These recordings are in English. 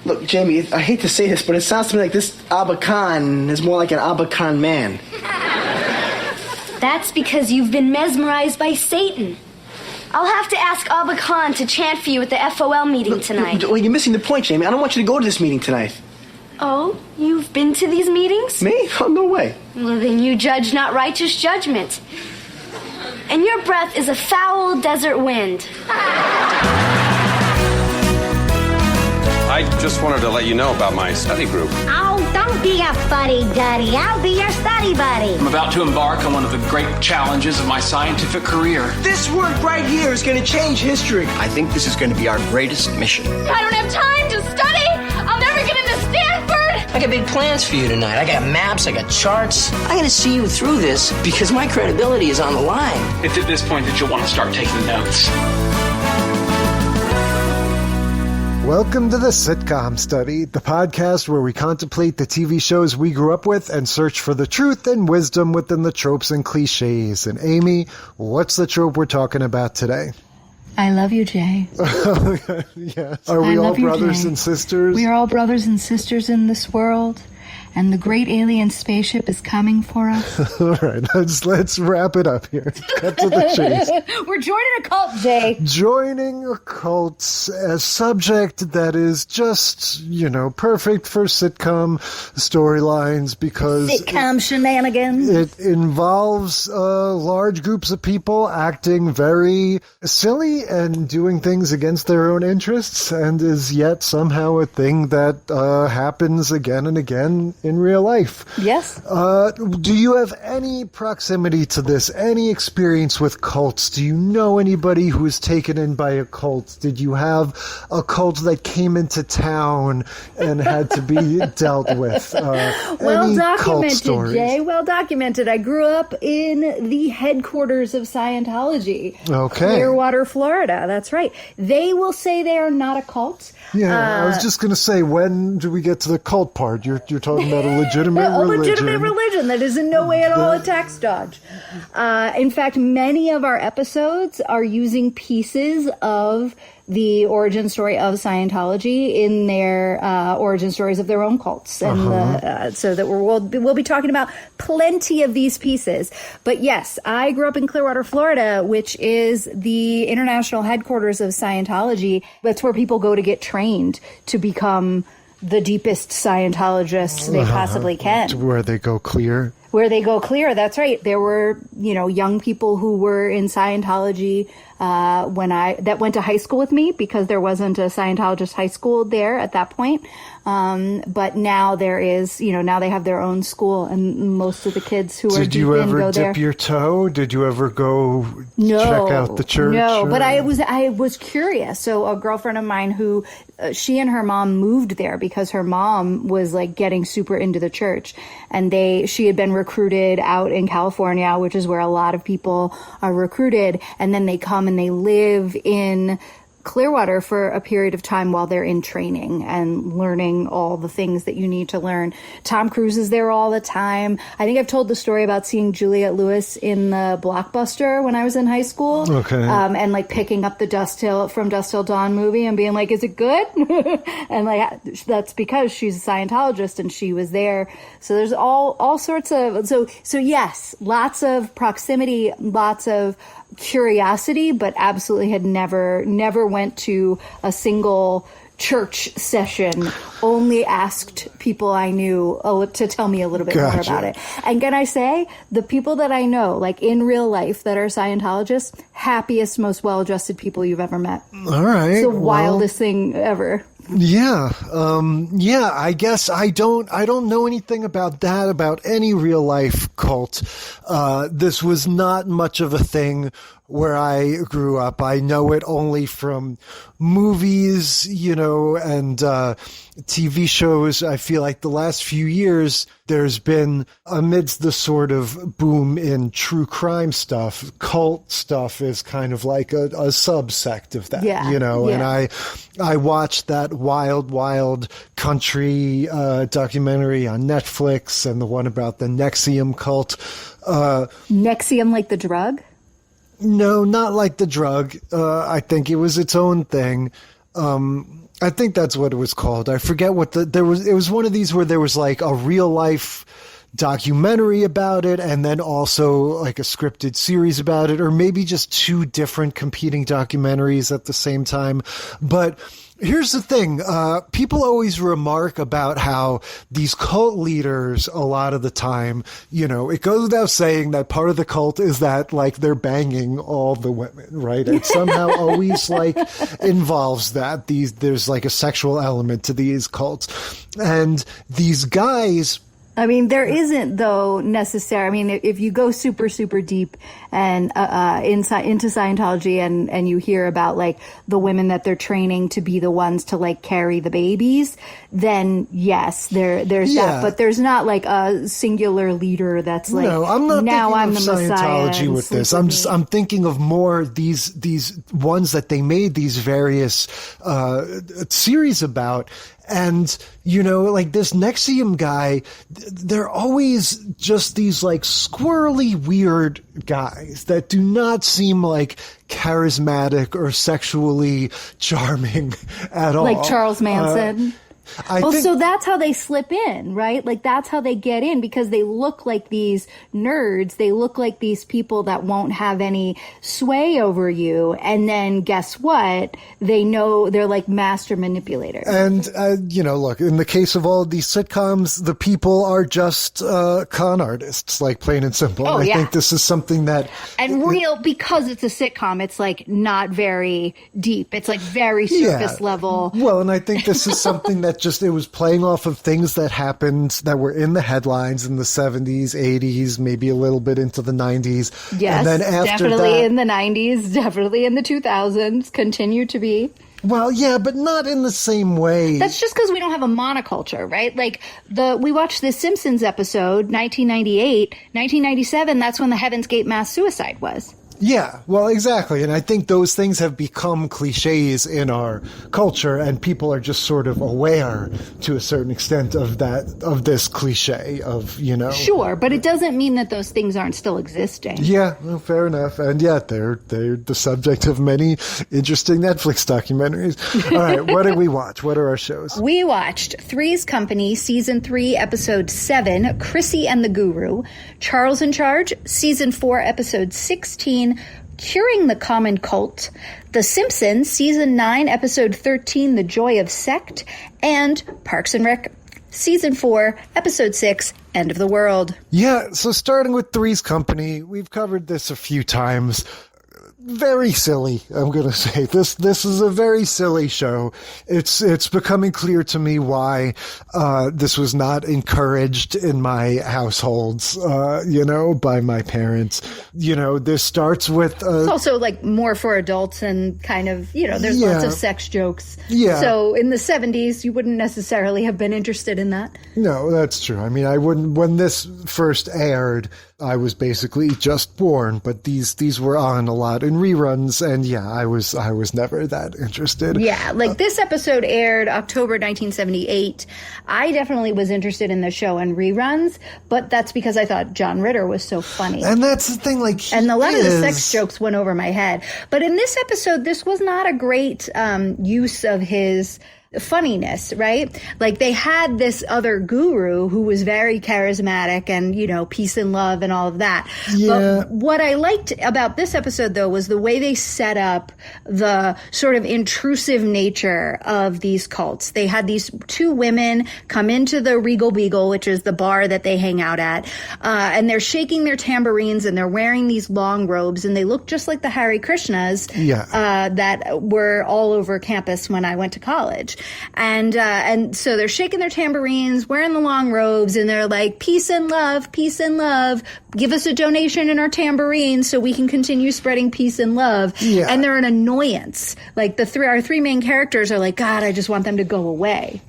Look, Jamie, I hate to say this, but it sounds to me like this Abba Khan is more like an Abba Khan man. That's because you've been mesmerized by Satan. I'll have to ask Abba Khan to chant for you at the FOL meeting tonight. Well, you're missing the point, Jamie. I don't want you to go to this meeting tonight. Oh, you've been to these meetings? Me? Oh, no way. Well, then you judge not righteous judgment. And your breath is a foul desert wind. I just wanted to let you know about my study group. Oh, don't be a fuddy-duddy. I'll be your study buddy. I'm about to embark on one of the great challenges of my scientific career. This work right here is going to change history. I think this is going to be our greatest mission. I don't have time to study. I'll never get into Stanford. I got big plans for you tonight. I got maps, I got charts. I got to see you through this because my credibility is on the line. It's at this point that you'll want to start taking notes. Welcome to the Sitcom Study, the podcast where we contemplate the TV shows we grew up with and search for the truth and wisdom within the tropes and cliches. And Amy, what's the trope we're talking about today? I love you, Jay. Yes. Are we all brothers and sisters? We are all brothers and sisters in this world. And the great alien spaceship is coming for us. All right, let's wrap it up here. Cut to the chase. We're joining a cult, Jay. Joining a cult, a subject that is just, perfect for sitcom storylines because... Sitcom shenanigans. It involves large groups of people acting very silly and doing things against their own interests and is yet somehow a thing that happens again and again in real life. Yes. Do you have any proximity to this? Any experience with cults? Do you know anybody who was taken in by a cult? Did you have a cult that came into town and had to be dealt with? Well documented, Jay. Well documented. I grew up in the headquarters of Scientology. Okay. Clearwater, Florida. That's right. They will say they are not a cult. Yeah, I was just going to say, when do we get to the cult part? You're talking about a legitimate religion. A legitimate religion that is in no way at all a tax dodge. In fact, many of our episodes are using pieces of the origin story of Scientology in their origin stories of their own cults, and so that we'll be talking about plenty of these pieces. But yes, I grew up in Clearwater, Florida, which is the international headquarters of Scientology. That's where people go to get trained to become the deepest Scientologists they possibly can. Where they go clear. Where they go clear, that's right. There were, young people who were in Scientology that went to high school with me because there wasn't a Scientologist high school there at that point. But now there is, now they have their own school, and most of the kids who are deep in go there. Did you ever dip your toe? Did you ever go check out the church? No, but I was curious. So a girlfriend of mine who, she and her mom moved there because her mom was like getting super into the church, and she had been recruited out in California, which is where a lot of people are recruited, and then they come and they live in Clearwater for a period of time while they're in training and learning all the things that you need to learn. Tom Cruise is there all the time. I think I've told the story about seeing Juliette Lewis in the Blockbuster when I was in high school. Okay. And like picking up the From Dusk Till Dawn movie and being like, is it good? And like, that's because she's a Scientologist and she was there. So there's all sorts of, so yes, lots of proximity, lots of curiosity, but absolutely had never went to a single church session, only asked people I knew to tell me a little bit more about it. And can I say, the people that I know, like in real life that are Scientologists, happiest, most well-adjusted people you've ever met. All right. It's the wildest thing ever. Yeah. I guess I don't know anything about that, about any real life cult. This was not much of a thing where I grew up. I know it only from movies, and TV shows. I feel like the last few years, there's been, amidst the sort of boom in true crime stuff, cult stuff is kind of like a subsect of that, and I watched that Wild Country documentary on Netflix and the one about the NXIVM cult. NXIVM, like the drug? No, not like the drug. I think it was its own thing. I think that's what it was called. I forget what it was one of these where there was like a real life documentary about it and then also like a scripted series about it, or maybe just two different competing documentaries at the same time. But here's the thing. People always remark about how these cult leaders, a lot of the time, it goes without saying that part of the cult is that like they're banging all the women, right? It somehow always like involves that. There's like a sexual element to these cults. And these guys, I mean, there isn't, though, necessary. I mean, if you go super, super deep and into Scientology and you hear about, like, the women that they're training to be the ones to, like, carry the babies, then, yes, there's that. But there's not, like, a singular leader that's like, no, I'm not now I'm the thinking of Messiah. Scientology with this. I'm thinking of more these ones that they made these various series about. And, like this Nexium guy, they're always just these like squirrely, weird guys that do not seem like charismatic or sexually charming at all. Like Charles Manson. think, so that's how they slip in, right? Like that's how they get in, because they look like these nerds. They look like these people that won't have any sway over you. And then guess what? They know they're like master manipulators. And, look, in the case of all of these sitcoms, the people are just con artists, like plain and simple. Oh, I think this is something that... And real, because it's a sitcom, it's like not very deep. It's like very surface level. Well, and I think this is something that it was playing off of things that happened that were in the headlines in the 70s, 80s, maybe a little bit into the 90s. Yes, and then after definitely in the 90s, definitely in the 2000s, continue to be. Well, yeah, but not in the same way. That's just because we don't have a monoculture, right? Like we watched the Simpsons episode, 1998, 1997, that's when the Heaven's Gate mass suicide was. Yeah, well, exactly. And I think those things have become cliches in our culture, and people are just sort of aware to a certain extent of this cliche of, Sure, but it doesn't mean that those things aren't still existing. Yeah, well, fair enough. And yeah, they're the subject of many interesting Netflix documentaries. All right, what did we watch? What are our shows? We watched Three's Company, Season 3, Episode 7, Chrissy and the Guru, Charles in Charge, Season 4, Episode 16, Curing the Common Cult, The Simpsons, Season 9, Episode 13, The Joy of Sect, and Parks and Rec, Season 4, Episode 6, End of the World. Yeah, so starting with Three's Company, we've covered this a few times. Very silly, I'm going to say. This is a very silly show. It's becoming clear to me why this was not encouraged in my households, by my parents. This starts with... it's also like more for adults and kind of, there's lots of sex jokes. Yeah. So in the 70s, you wouldn't necessarily have been interested in that. No, that's true. I mean, I wouldn't... When this first aired, I was basically just born, but these were on a lot in reruns, and yeah, I was never that interested. Yeah, like this episode aired October 1978. I definitely was interested in the show in reruns, but that's because I thought John Ritter was so funny. And that's the thing, like, and a lot of the sex jokes went over my head. But in this episode, this was not a great use of his funniness, right? Like they had this other guru who was very charismatic and, peace and love and all of that. Yeah. But what I liked about this episode, though, was the way they set up the sort of intrusive nature of these cults. They had these two women come into the Regal Beagle, which is the bar that they hang out at, and they're shaking their tambourines and they're wearing these long robes and they look just like the Hare Krishnas that were all over campus when I went to college. And so they're shaking their tambourines, wearing the long robes, and they're like, peace and love, give us a donation in our tambourines so we can continue spreading peace and love. Yeah. And they're an annoyance. Like our three main characters are like, God, I just want them to go away.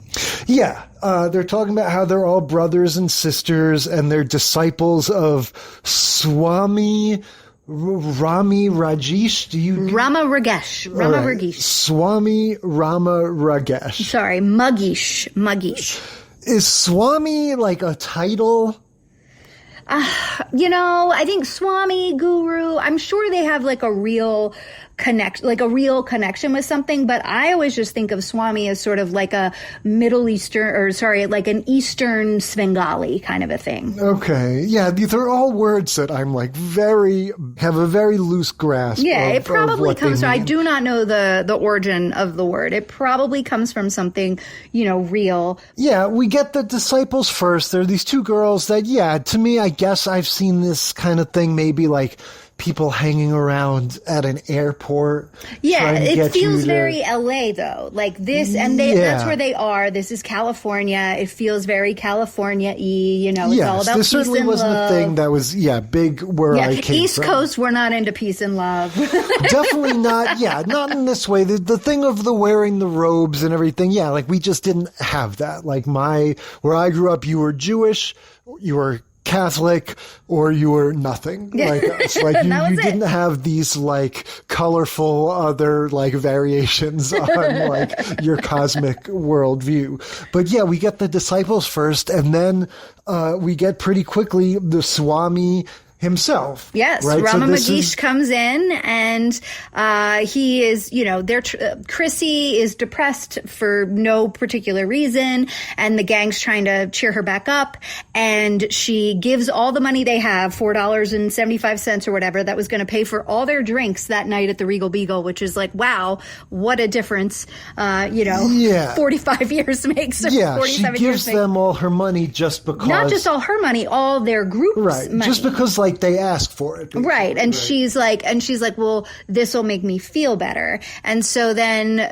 Yeah. They're talking about how they're all brothers and sisters and they're disciples of Swami Rama Mageesh. Rama Mageesh. Swami Rama Mageesh. Sorry, Mageesh. Is Swami like a title? I think Swami, Guru, I'm sure they have like a real a real connection with something. But I always just think of Swami as sort of like a like an Eastern Svengali kind of a thing. Okay. Yeah, these are all words that I'm like have a very loose grasp. Yeah, of, it probably comes from, I mean. do not know the origin of the word. It probably comes from something, real. Yeah, we get the disciples first. There are these two girls that, to me, I guess I've seen this kind of thing maybe like people hanging around at an airport. Yeah, it feels very LA though. Like this, and that's where they are. This is California. It feels very California-y, it's all about this peace certainly and wasn't love. a thing that was, big where I came East from. Coast, we're not into peace and love. Definitely not, not in this way. The thing of the wearing the robes and everything, like we just didn't have that. Like where I grew up, you were Jewish, you were Catholic, or you were nothing like us. Like you didn't have these like colorful other like variations on like your cosmic worldview. But we get the disciples first, and then we get pretty quickly the Swami himself. Yes, right? Rama Mageesh comes in, and he is, Chrissy is depressed for no particular reason, and the gang's trying to cheer her back up, and she gives all the money they have, $4.75 or whatever, that was going to pay for all their drinks that night at the Regal Beagle, which is like, wow, what a difference, 45 years makes. Yeah, she gives them all her money just because. Not just all her money, all their group's money. Just because like they asked for it. Basically. Right. And she's like, well, this will make me feel better. And so then,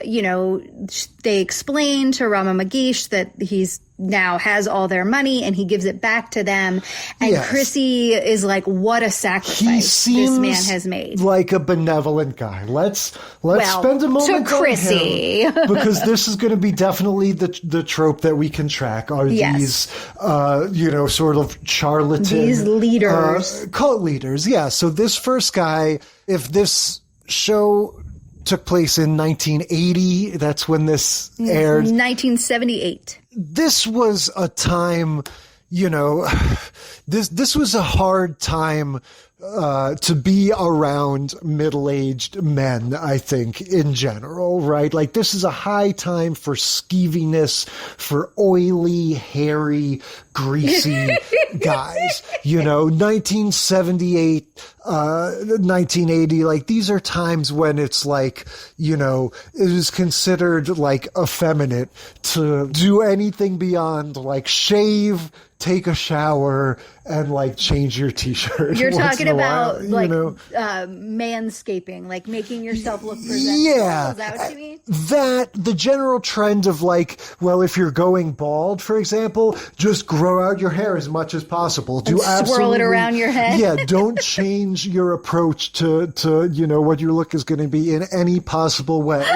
they explain to Rama Mageesh that he's now has all their money and he gives it back to them. And Chrissy is like, what a sacrifice this man has made. Like a benevolent guy. Let's spend a moment to Chrissy. on him, because this is going to be definitely the trope that we can track are these, sort of charlatan. These leaders. Cult leaders. Yeah. So this first guy, if this show took place in 1980, that's when this aired. 1978. This was a time, this was a hard time to be around middle-aged men, I think, in general, right? Like, this is a high time for skeeviness, for oily, hairy, greasy guys. 1978, 1980, like, these are times when it's like, it is considered, like, effeminate to do anything beyond, like, shave, take a shower, and like change your t-shirt. You're talking about manscaping, like making yourself look presentable. Yeah. Is that what you mean? The general trend of like, well, if you're going bald, for example, just grow out your hair as much as possible. Swirl it around your head. Yeah. Don't change your approach to what your look is going to be in any possible way.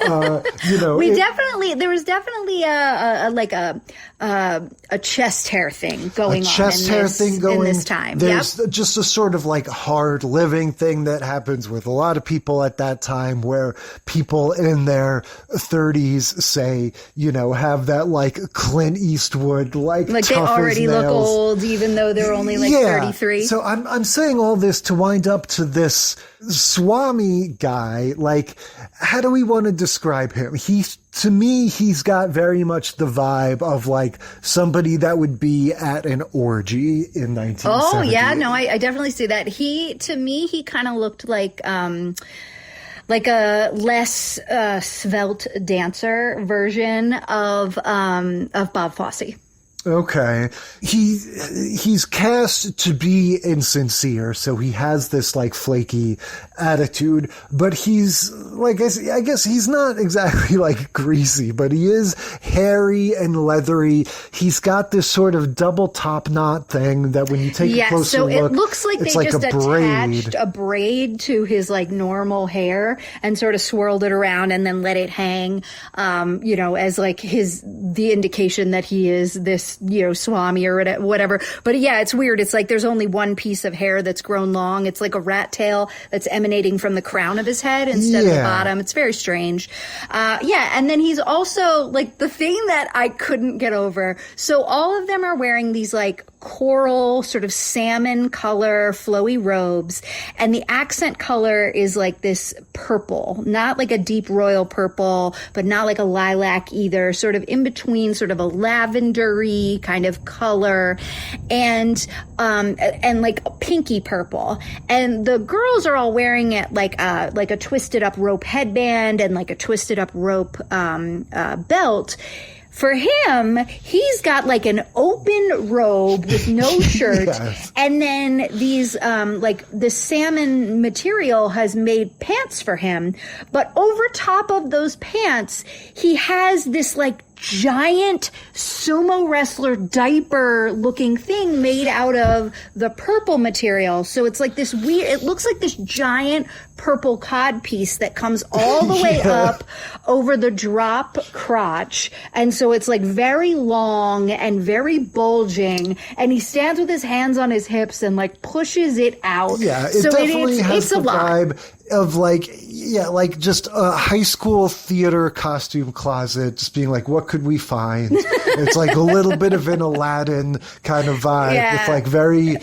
There was definitely a chest hair thing going on in this time. There's just a sort of like hard living thing that happens with a lot of people at that time, where people in their 30s say, have that like Clint Eastwood, like they already look old, even though they're only 33. So I'm saying all this to wind up to this Swami guy. Like, how do we want to describe him? To me, he's got very much the vibe of like somebody that would be at an orgy in 1970. Oh yeah, no, I definitely see that. To me, he kind of looked like a less svelte dancer version of Bob Fosse. Okay. He's cast to be insincere, so he has this like flaky attitude, but he's like, I guess he's not exactly like greasy, but he is hairy and leathery. He's got this sort of double top knot thing that when you take a closer look, it looks like they like just attached a braid to his like normal hair and sort of swirled it around and then let it hang, as like the indication that he is this, Swami or whatever. But yeah, it's weird. It's like there's only one piece of hair that's grown long. It's like a rat tail that's emanating from the crown of his head instead of the bottom. It's very strange. And then he's also like the thing that I couldn't get over. So all of them are wearing these like coral, sort of salmon color, flowy robes. And the accent color is like this purple, not like a deep royal purple, but not like a lilac either, sort of in between, sort of a lavendery kind of color, and like a pinky purple. And the girls are all wearing it like a twisted up rope headband and like a twisted up rope belt. For him, he's got like an open robe with no shirt. Yes. And then these, like the salmon material has made pants for him. But over top of those pants, he has this like giant sumo wrestler diaper looking thing made out of the purple material. So it's like this weird, it looks like this giant purple cod piece that comes all the way up over the drop crotch. And so it's like very long and very bulging. And he stands with his hands on his hips and like pushes it out. Yeah, so definitely has the lot. vibe of like, yeah, like just a high school theater costume closet, just being like, what could we find? It's like a little bit of an Aladdin kind of vibe with like very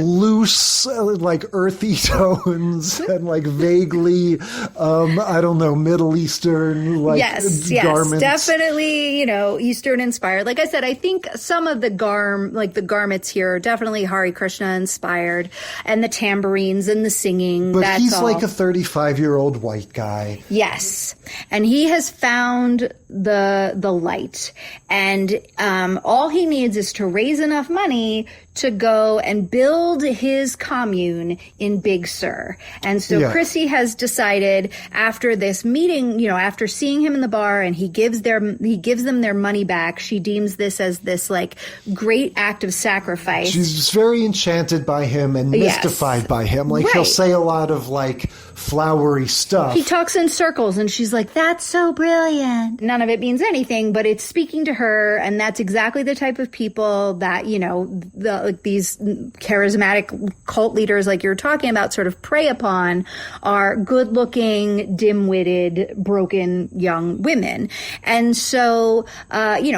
loose, like earthy tones and like vaguely, I don't know, Middle Eastern like garments. Definitely, Eastern inspired. Like I said, I think some of the garments here are definitely Hare Krishna inspired, and the tambourines and the singing. But that's he's all. like a 35-year-old white guy. Yes. And he has found the light. And all he needs is to raise enough money to go and build his commune in Big Sur. And so Chrissy has decided after this meeting, after seeing him in the bar, and he gives them their money back, she deems this as this like great act of sacrifice. She's just very enchanted by him and mystified by him. Like he'll say a lot of like flowery stuff. He talks in circles and she's like, that's so brilliant. None of it means anything, but it's speaking to her, and that's exactly the type of people that, these charismatic cult leaders like you're talking about sort of prey upon are good-looking, dim-witted, broken young women. And so,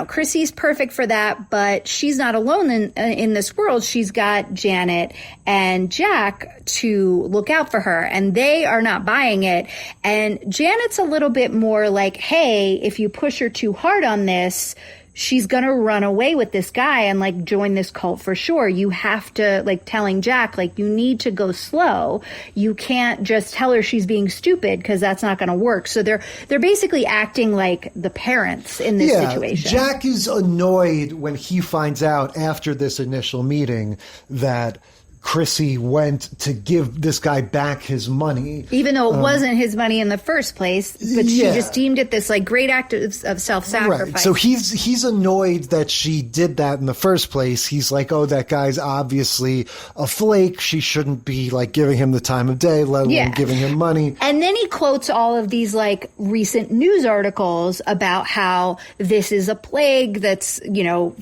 Chrissy's perfect for that, but she's not alone in this world. She's got Janet and Jack to look out for her, and they are not buying it. And Janet's a little bit more like, hey, if you push her too hard on this, she's going to run away with this guy and like join this cult for sure. You have to, like, telling Jack, like, you need to go slow. You can't just tell her she's being stupid, because that's not going to work. So they're basically acting like the parents in this situation. Jack is annoyed when he finds out after this initial meeting that Chrissy went to give this guy back his money. Even though it wasn't his money in the first place, but she just deemed it this like great act of self-sacrifice. Right. So he's annoyed that she did that in the first place. He's like, oh, that guy's obviously a flake. She shouldn't be like giving him the time of day, let alone giving him money. And then he quotes all of these like recent news articles about how this is a plague that's,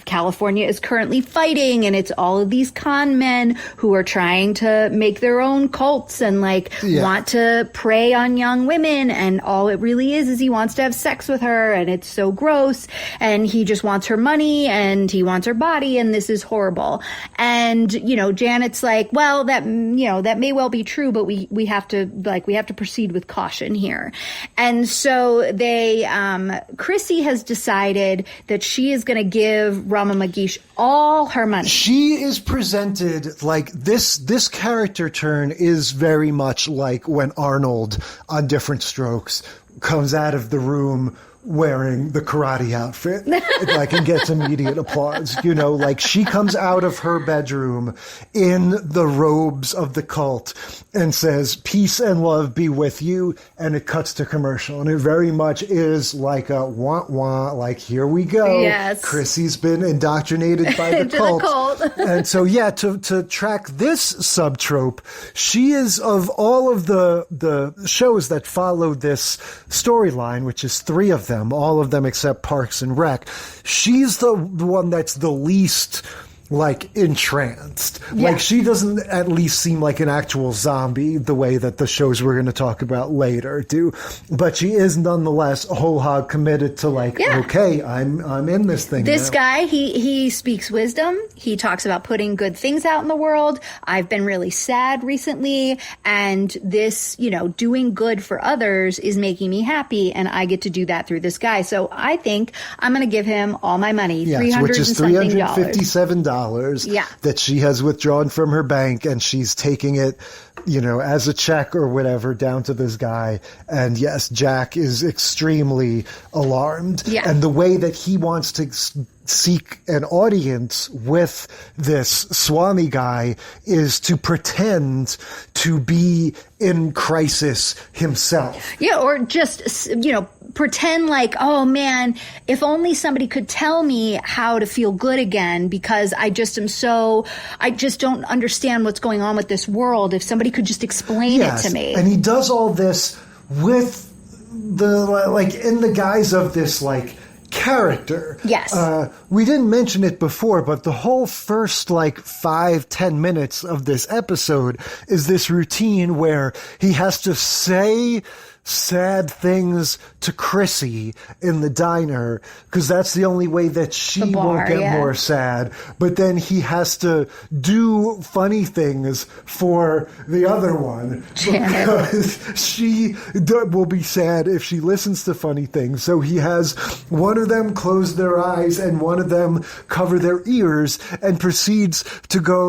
California is currently fighting, and it's all of these con men who are trying to make their own cults and want to prey on young women, and all it really is he wants to have sex with her, and it's so gross, and he just wants her money and he wants her body, and this is horrible. And Janet's like, well, that may well be true, but we have to proceed with caution here. And so Chrissy has decided that she is going to give Rama Mageesh all her money. She is presented like this character turn is very much like when Arnold on Different Strokes comes out of the room wearing the karate outfit, and gets immediate applause. She comes out of her bedroom in the robes of the cult and says, peace and love be with you, and it cuts to commercial. And it very much is like a wah-wah, like, here we go. Yes. Chrissy's been indoctrinated by the cult. And so, to track this subtrope, she is, of all of the shows that follow this storyline, which is 3 of them, all of them except Parks and Rec, she's the one that's the least like entranced. Yeah. Like she doesn't at least seem like an actual zombie the way that the shows we're going to talk about later do, but she is nonetheless whole hog committed to like, okay, I'm in this thing. This now. guy, he speaks wisdom. He talks about putting good things out in the world. I've been really sad recently, and this, doing good for others is making me happy, and I get to do that through this guy. So I think I'm going to give him all my money, which is $357 Yeah. that she has withdrawn from her bank, and she's taking it, as a check or whatever down to this guy. And yes, Jack is extremely alarmed. Yeah. And the way that he wants to seek an audience with this Swami guy is to pretend to be in crisis himself. Yeah, or just, pretend like, oh man, if only somebody could tell me how to feel good again, because I just don't understand what's going on with this world. If somebody could just explain it to me. And he does all this with in the guise of this, character. Yes. We didn't mention it before, but the whole first 5-10 minutes of this episode is this routine where he has to say sad things to Chrissy in the diner, because that's the only way that she won't get more sad. But then he has to do funny things for the other one, because she will be sad if she listens to funny things. So he has one of them close their eyes and one of them cover their ears, and proceeds to go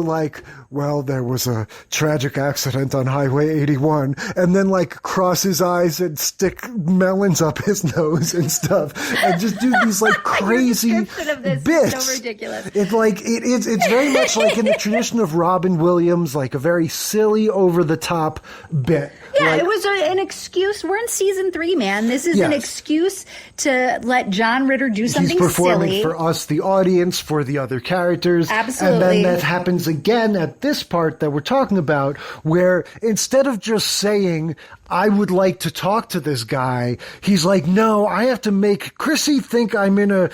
well, there was a tragic accident on Highway 81, and then cross his eyes and stick melons up his nose and stuff, and just do these crazy Your description of this bits. Is so ridiculous. It's very much in the tradition of Robin Williams, a very silly, over the top bit. Yeah, it was an excuse. We're in season 3, man. This is an excuse to let John Ritter do something silly. He's performing silly for us, the audience, for the other characters. Absolutely. And then that happens again at this part that we're talking about, where instead of just saying, I would like to talk to this guy, he's no, I have to make Chrissy think I'm in a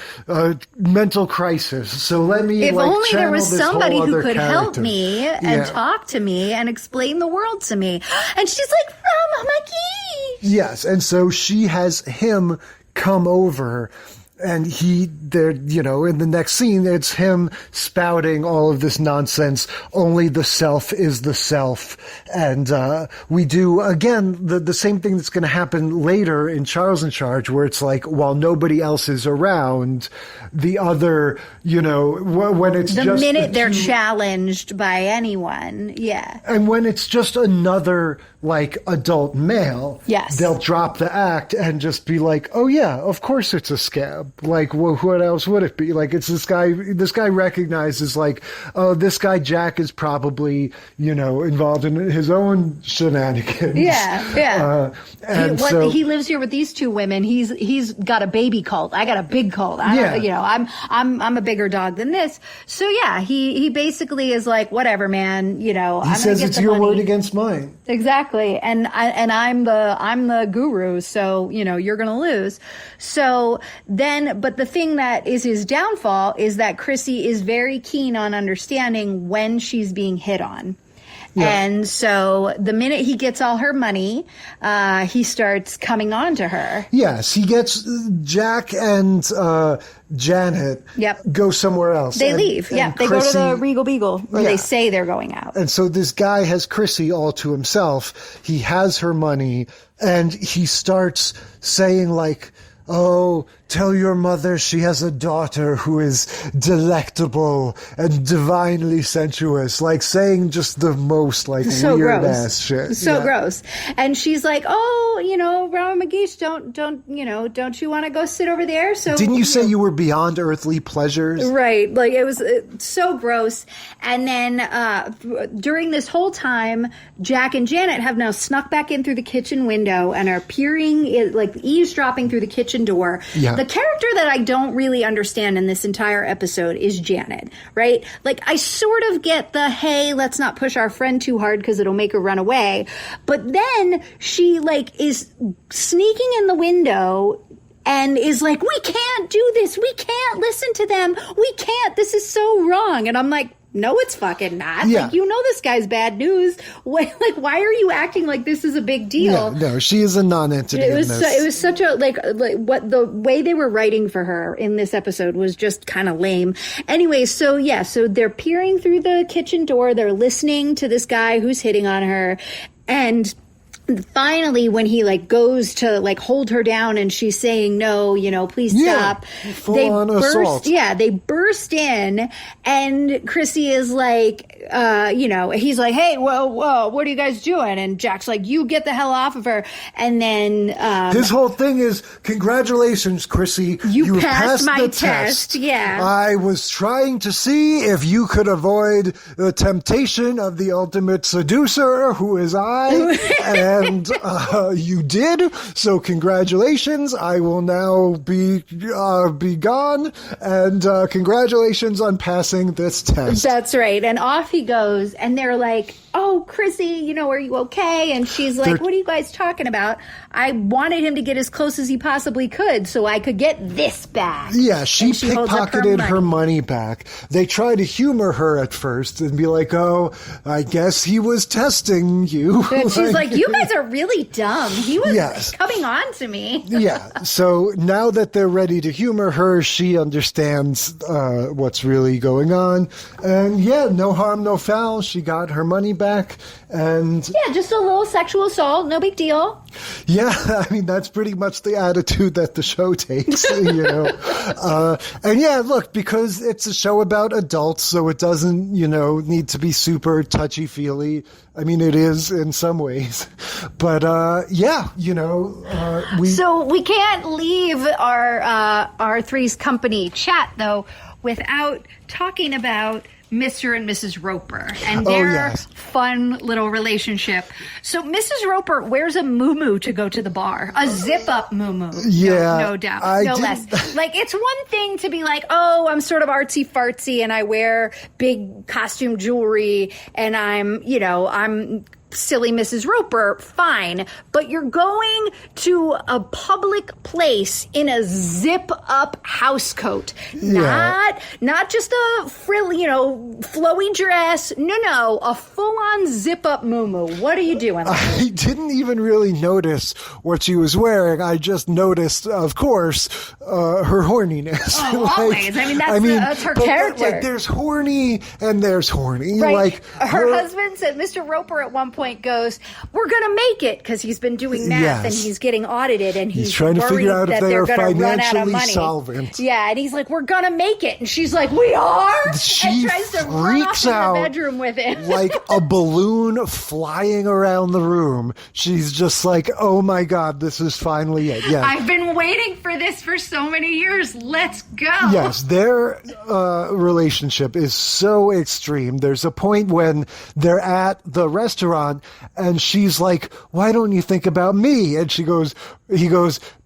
mental crisis. So let me If only there was somebody who could help character. me and talk to me and explain the world to me. And she's like, Rama Mageesh. Yes, and so she has him come over, and in the next scene, it's him spouting all of this nonsense. Only the self is the self. And we do, again, the same thing that's going to happen later in Charles in Charge, where it's while nobody else is around, the other, when it's the just minute they're challenged by anyone. Yeah. And when it's just another, adult male, yes, they'll drop the act and just be oh yeah, of course it's a scab. Well, what else would it be? It's this guy recognizes oh, this guy Jack is probably, involved in his own shenanigans. Yeah. And he lives here with these two women. He's got a baby cult. I got a big cult. I'm a bigger dog than this. So yeah, he basically is whatever, man, he says it's your word against mine. Exactly. And I'm the guru, so you're gonna lose. So then, but the thing that is his downfall is that Chrissy is very keen on understanding when she's being hit on. Yeah. And so the minute he gets all her money, he starts coming on to her. Yes, he gets Jack and Janet go somewhere else. They leave. They Chrissy, go to the Regal Beagle, or they say they're going out. And so this guy has Chrissy all to himself. He has her money, and he starts saying oh, tell your mother she has a daughter who is delectable and divinely sensuous. Saying just the most so weird gross. Ass shit. So gross. And she's oh, Rama Mageesh, don't you want to go sit over there? So didn't you say you were beyond earthly pleasures? Right. It was so gross. And then during this whole time, Jack and Janet have now snuck back in through the kitchen window and are peering, eavesdropping through the kitchen door. Yeah. The character that I don't really understand in this entire episode is Janet, right? I sort of get the, hey, let's not push our friend too hard because it'll make her run away. But then she is sneaking in the window and is like, we can't do this. We can't listen to them. We can't. This is so wrong. And I'm like, no, it's fucking not. Yeah. Like, you know this guy's bad news. Why are you acting like this is a big deal? No, she is a non-entity in this. It was such a, like what the way they were writing for her in this episode was just kind of lame. Anyway, so they're peering through the kitchen door. They're listening to this guy who's hitting on her. And finally, when he like goes to like hold her down and she's saying no, please stop. Full-on assault. Yeah, they burst in, and Chrissy is like, he's like, hey, whoa, what are you guys doing? And Jack's like, you get the hell off of her. And then his whole thing is, congratulations, Chrissy, you passed my test. Yeah, I was trying to see if you could avoid the temptation of the ultimate seducer, who is I. And you did, so congratulations. I will now be gone, and congratulations on passing this test. That's right. And off he goes, and they're like, oh, Chrissy, are you okay? And she's like, what are you guys talking about? I wanted him to get as close as he possibly could so I could get this back. Yeah, she pickpocketed her money back. They try to humor her at first and be like, oh, I guess he was testing you. And she's like, you guys are really dumb. He was coming on to me. Yeah, so now that they're ready to humor her, she understands what's really going on. And yeah, no harm, no foul. She got her money back. And yeah, just a little sexual assault, no big deal. Yeah, I mean, that's pretty much the attitude that the show takes, And yeah, look, because it's a show about adults, so it doesn't, need to be super touchy-feely. I mean, it is in some ways. But, So we can't leave our Three's Company chat, though, without talking about Mr. and Mrs. Roper and their fun little relationship. So Mrs. Roper wears a muumuu to go to the bar, a zip-up muumuu. Yeah, no doubt, no less. Like, it's one thing to be like, oh, I'm sort of artsy-fartsy and I wear big costume jewelry and I'm silly Mrs. Roper, fine. But you're going to a public place in a zip-up housecoat. Yeah. Not just a flowy dress. No, a full-on zip-up muumuu. What are you doing? I didn't even really notice what she was wearing. I just noticed, of course, her horniness. Oh, always. That's her character. There's horny and there's horny. Right. Her husband said, Mr. Roper at one point goes, we're going to make it, because he's been doing math and he's getting audited and he's trying to figure out if they are financially solvent. Yeah, and he's like, we're going to make it. And she's like, we are? She and tries to run off out in the bedroom with him. like a balloon flying around the room. She's just like, oh my God, this is finally it. Yeah. I've been waiting for this for so many years. Let's go. Yes, their relationship is so extreme. There's a point when they're at the restaurant and she's like, why don't you think about me? And he goes,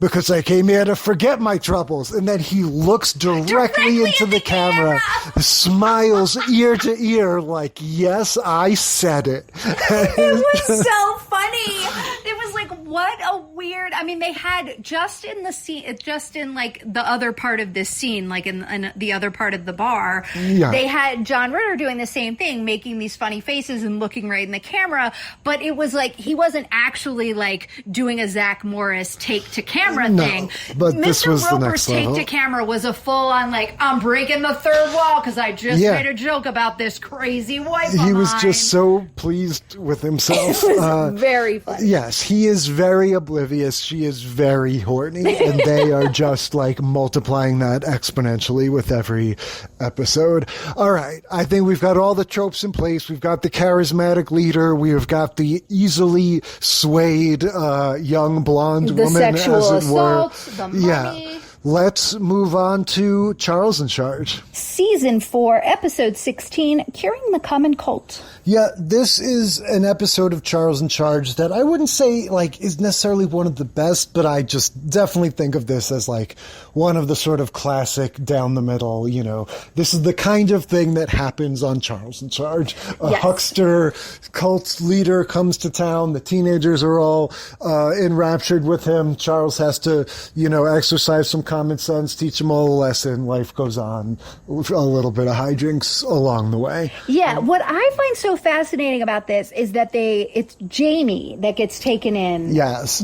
because I came here to forget my troubles. And then he looks directly into the camera, smiles ear to ear like, yes, I said it. It was so funny. It was like, what a weird, they had just in the scene, just in like the other part of this scene, like in the other part of the bar, they had John Ritter doing the same thing, making these funny faces and looking right in the camera. But it was like, he wasn't actually like doing a Zach Morris take to camera thing. But this was Mr. the Roper's next level. take to camera was a full on like, I'm breaking the third wall because I just made a joke about this crazy wife of He was mine. just so pleased with himself. It was very funny. Yes, he is very oblivious. She is very horny. And they are just like multiplying that exponentially with every episode. All right. I think we've got all the tropes in place. We've got the charismatic leader. We've got the easily swayed young blonde woman, sexual as it assault, were. the money. let's move on to Charles in Charge. Season 4, Episode 16, Curing the Common Cult. Yeah, this is an episode of Charles in Charge that I wouldn't say, like, is necessarily one of the best, but I just definitely think of this as, like, one of the sort of classic down the middle, you know. This is the kind of thing that happens on Charles in Charge. A huckster cult leader comes to town. The teenagers are all enraptured with him. Charles has to, you know, exercise some common sense, teach them all a lesson. Life goes on. A little bit of hijinks along the way. Yeah, what I find so fascinating about this is that it's Jamie that gets taken in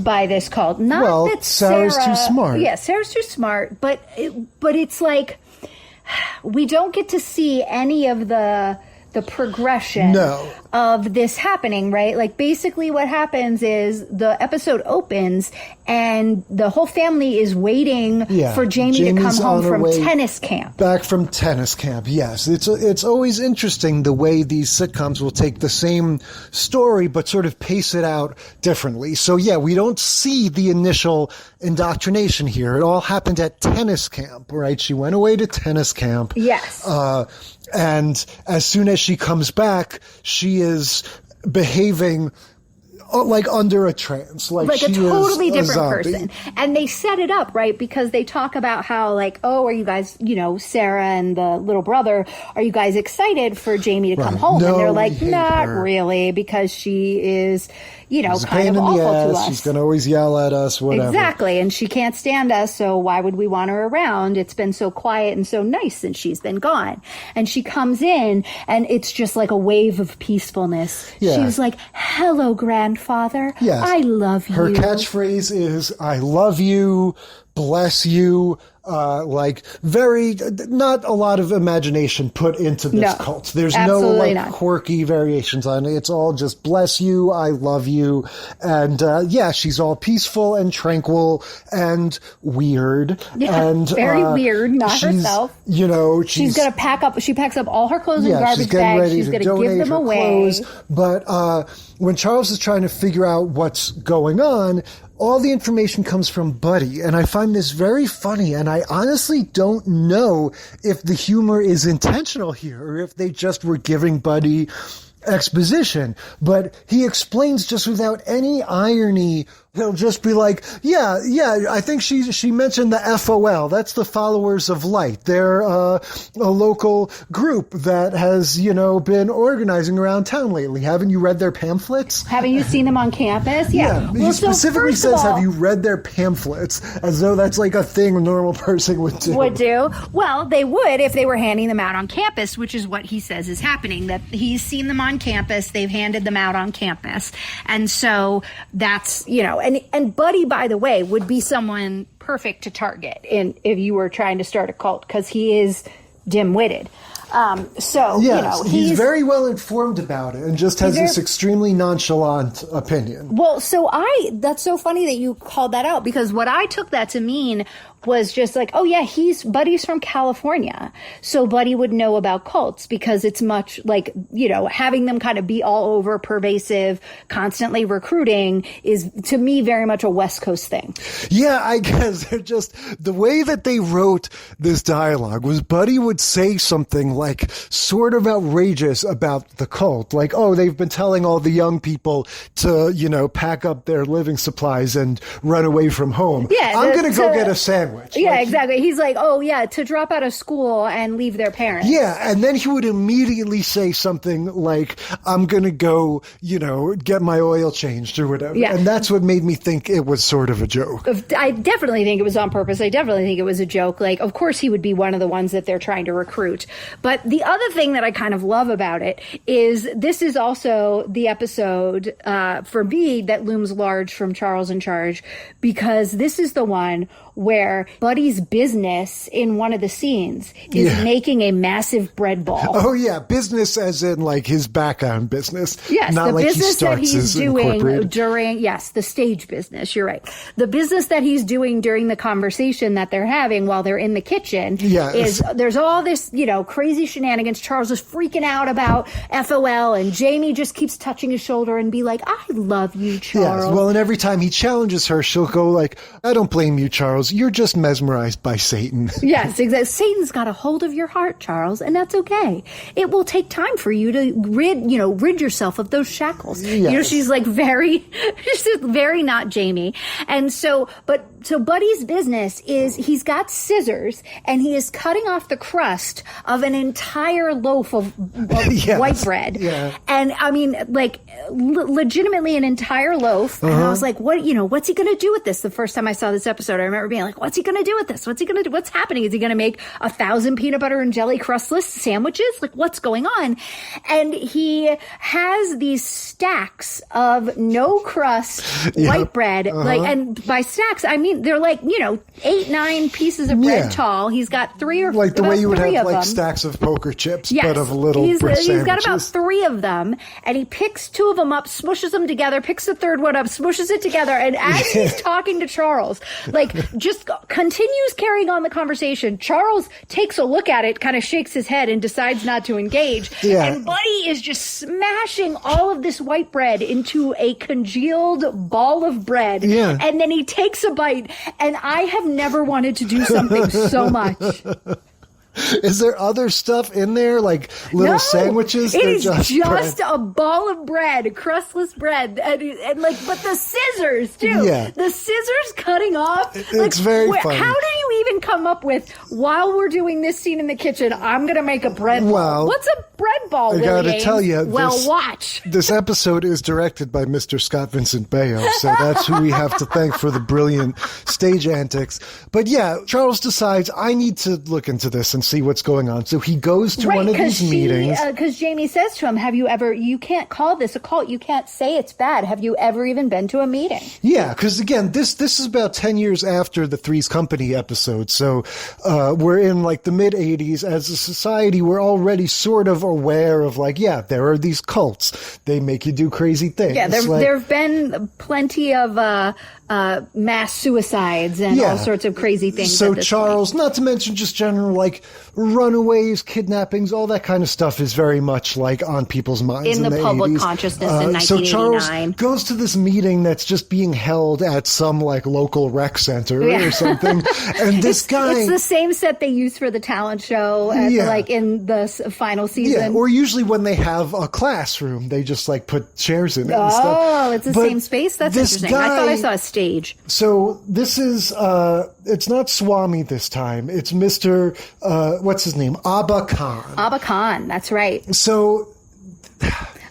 by this cult. Not that Sarah's too smart. Yeah, Sarah's too smart, but it's like we don't get to see any of the progression of this happening, right? Like, basically what happens is the episode opens and the whole family is waiting for Jamie to come home from tennis camp. Back from tennis camp, yes. It's always interesting the way these sitcoms will take the same story but sort of pace it out differently. So, yeah, we don't see the initial indoctrination here. It all happened at tennis camp, right? She went away to tennis camp. Yes. And as soon as she comes back, she is behaving like under a trance, like a she totally is different zombie. person. And they set it up, right? Because they talk about how, like, oh, are you guys, you know, Sarah and the little brother, are you guys excited for Jamie to come home? No, and they're like, we hate not her. really, because she is, you know, She's a kind pain of in the awful ass. to us. She's going to always yell at us, whatever. Exactly. And she can't stand us, so why would we want her around? It's been so quiet and so nice since she's been gone. And she comes in, and it's just like a wave of peacefulness. Yeah. She was like, hello, grandfather. Yes. I love you. Her catchphrase is, I love you, bless you, like very, not a lot of imagination put into this cult. There's no like quirky variations on it. It's all just bless you, I love you. And, she's all peaceful and tranquil and weird. Yeah, and very weird, not herself. You know, she's going to she packs up all her clothes in garbage she's getting bags. ready She's to going to donate give them her away. Clothes. But when Charles is trying to figure out what's going on, all the information comes from Buddy, and I find this very funny, and I honestly don't know if the humor is intentional here, or if they just were giving Buddy exposition, but he explains just without any irony. He'll just be like, yeah, I think she mentioned the FOL. That's the Followers of Light. They're a local group that has, you know, been organizing around town lately. Haven't you read their pamphlets? Haven't you seen them on campus? Yeah. He specifically says, have you read their pamphlets? As though that's like a thing a normal person would do. Well, they would if they were handing them out on campus, which is what he says is happening, that he's seen them on campus. They've handed them out on campus. And so that's, you know, and Buddy, by the way, would be someone perfect to target if you were trying to start a cult, because he is dim-witted. You know, he's very well informed about it and just has this extremely nonchalant opinion. Well, that's so funny that you called that out, because what I took that to mean was just like, oh yeah, Buddy's from California. So Buddy would know about cults, because it's much like, you know, having them kind of be all over, pervasive, constantly recruiting is, to me, very much a West Coast thing. Yeah, I guess they're just, the way that they wrote this dialogue was Buddy would say something like sort of outrageous about the cult. Like, oh, they've been telling all the young people to, you know, pack up their living supplies and run away from home. Yeah, I'm going to go get a sandwich. Yeah, exactly. He's like, oh, yeah, to drop out of school and leave their parents. Yeah, and then he would immediately say something like, I'm going to go, you know, get my oil changed or whatever. Yeah. And that's what made me think it was sort of a joke. I definitely think it was on purpose. I definitely think it was a joke. Like, of course he would be one of the ones that they're trying to recruit. But the other thing that I kind of love about it is this is also the episode for me that looms large from Charles in Charge, because this is the one where Buddy's business in one of the scenes is making a massive bread ball. Oh, yeah. Business as in like his background business. Yes, not the like business he starts that he's as doing incorporated. the stage business. You're right. The business that he's doing during the conversation that they're having while they're in the kitchen is there's all this, you know, crazy shenanigans. Charles is freaking out about FOL, and Jamie just keeps touching his shoulder and be like, I love you, Charles. Yes. Well, and every time he challenges her, she'll go like, I don't blame you, Charles. Charles, you're just mesmerized by Satan. Yes, exactly. Satan's got a hold of your heart, Charles, and that's okay. It will take time for you to rid yourself of those shackles. Yes. She's she's very not Jamie. And so Buddy's business is he's got scissors and he is cutting off the crust of an entire loaf of Yes. white bread. Yeah. And I mean, legitimately an entire loaf. And I was like, what's he going to do with this? The first time I saw this episode, I remember being like, what's he going to do with this? What's he going to do? What's happening? Is he going to make 1,000 peanut butter and jelly crustless sandwiches? Like, what's going on? And he has these stacks of no crust white bread. And by stacks, I mean, they're 8, 9 pieces of bread tall. He's got 3 or 4 like the way you would have them. stacks of poker chips, Yes. but of little he's bread got about sandwiches. 3 of them, and he picks 2 of them up, smushes them together, picks the third one up, smushes it together, and as he's talking to Charles, just continues carrying on the conversation. Charles takes a look at it, kind of shakes his head, and decides not to engage. Yeah. And Buddy is just smashing all of this white bread into a congealed ball of bread. Yeah. And then he takes a bite, and I have never wanted to do something so much. Is there other stuff in there, like little sandwiches? It is just bread? a ball of bread, crustless bread, and but the scissors too. Yeah. The scissors cutting off. It's very funny. How did you even come up with, while we're doing this scene in the kitchen, I'm going to make a bread ball? Well, What's a bread ball, I Willie gotta Ames? tell you, watch. This episode is directed by Mr. Scott Vincent Baio, so that's who we have to thank for the brilliant stage antics. But yeah, Charles decides, I need to look into this and see what's going on. So he goes to one of these meetings. Because Jamie says to him, you can't call this a cult. You can't say it's bad. Have you ever even been to a meeting? Yeah, because again, this is about 10 years after the Three's Company episode. So we're in the mid-'80s. As a society, we're already sort of aware of there are these cults. They make you do crazy things. Yeah, there have been plenty of mass suicides and all sorts of crazy things. So at this Charles, point. not to mention just general runaways, kidnappings, all that kind of stuff is very much on people's minds in the public 80s. consciousness in 1989. So Charles goes to this meeting that's just being held at some local rec center or something, and this guy. It's the same set they use for the talent show, in the final season. Yeah, or usually when they have a classroom, they just put chairs in it and stuff. Oh, it's the same space? That's interesting. I thought I saw a stage. So this is, it's not Swami this time. It's Mr., what's his name? Abba Khan. Abba Khan, that's right. So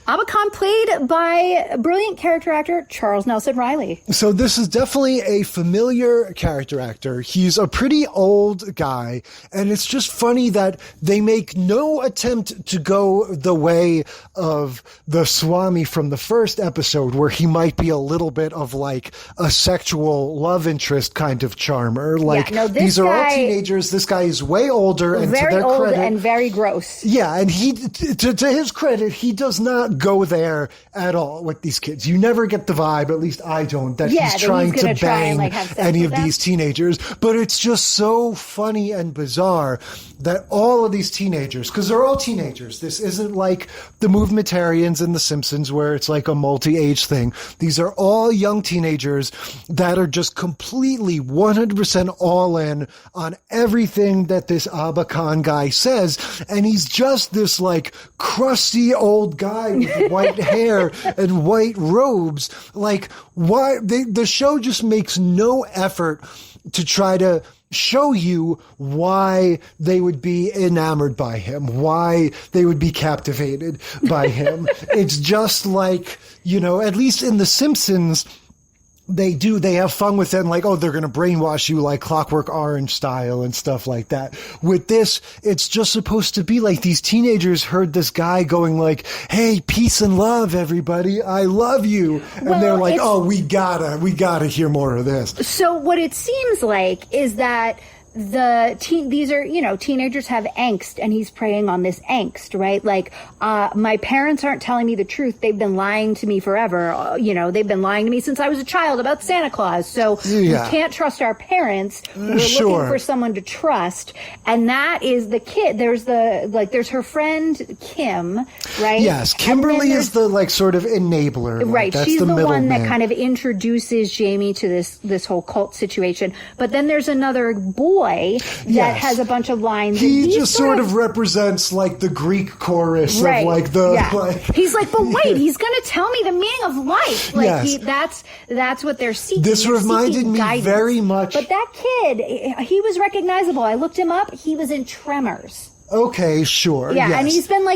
Abba Khan, played by brilliant character actor Charles Nelson Riley. So this is definitely a familiar character actor. He's a pretty old guy, and it's just funny that they make no attempt to go the way of the Swami from the first episode, where he might be a little bit of a sexual love interest kind of charmer. These are all teenagers. This guy is way older, and very to their old credit, and very gross. Yeah, and he, to his credit, he does not go there at all with these kids. You never get the vibe, at least I don't, that he's trying to bang any of these teenagers. But it's just so funny and bizarre that all of these teenagers, because they're all teenagers. This isn't like the Movementarians and the Simpsons where it's a multi-age thing. These are all young teenagers that are just completely 100% all in on everything that this Abba Khan guy says. And he's just this crusty old guy with white hair and white robes. Why the show just makes no effort to try to show you why they would be enamored by him, why they would be captivated by him. It's just at least in The Simpsons, they have fun with it, and they're gonna brainwash you Clockwork Orange style and stuff like that. With this, it's just supposed to be these teenagers heard this guy going hey, peace and love, everybody, I love you, and they're oh, we gotta hear more of this. So what it seems like is that these are, teenagers have angst, and he's preying on this angst, right? Like, my parents aren't telling me the truth. They've been lying to me forever. They've been lying to me since I was a child about Santa Claus. So we can't trust our parents. We're looking for someone to trust. And that is the kid. There's her friend, Kim, right? Yes. Kimberly is the, sort of enabler. Right. That's She's the one that man. kind of introduces Jamie to this whole cult situation. But then there's another boy that has a bunch of lines. He just sort of represents the Greek chorus of he's like, but wait, he's going to tell me the meaning of life. That's what they're seeking. This reminded me guidance. very much. But that kid, he was recognizable. I looked him up. He was in Tremors. Okay, sure. Yeah, yes. And he's been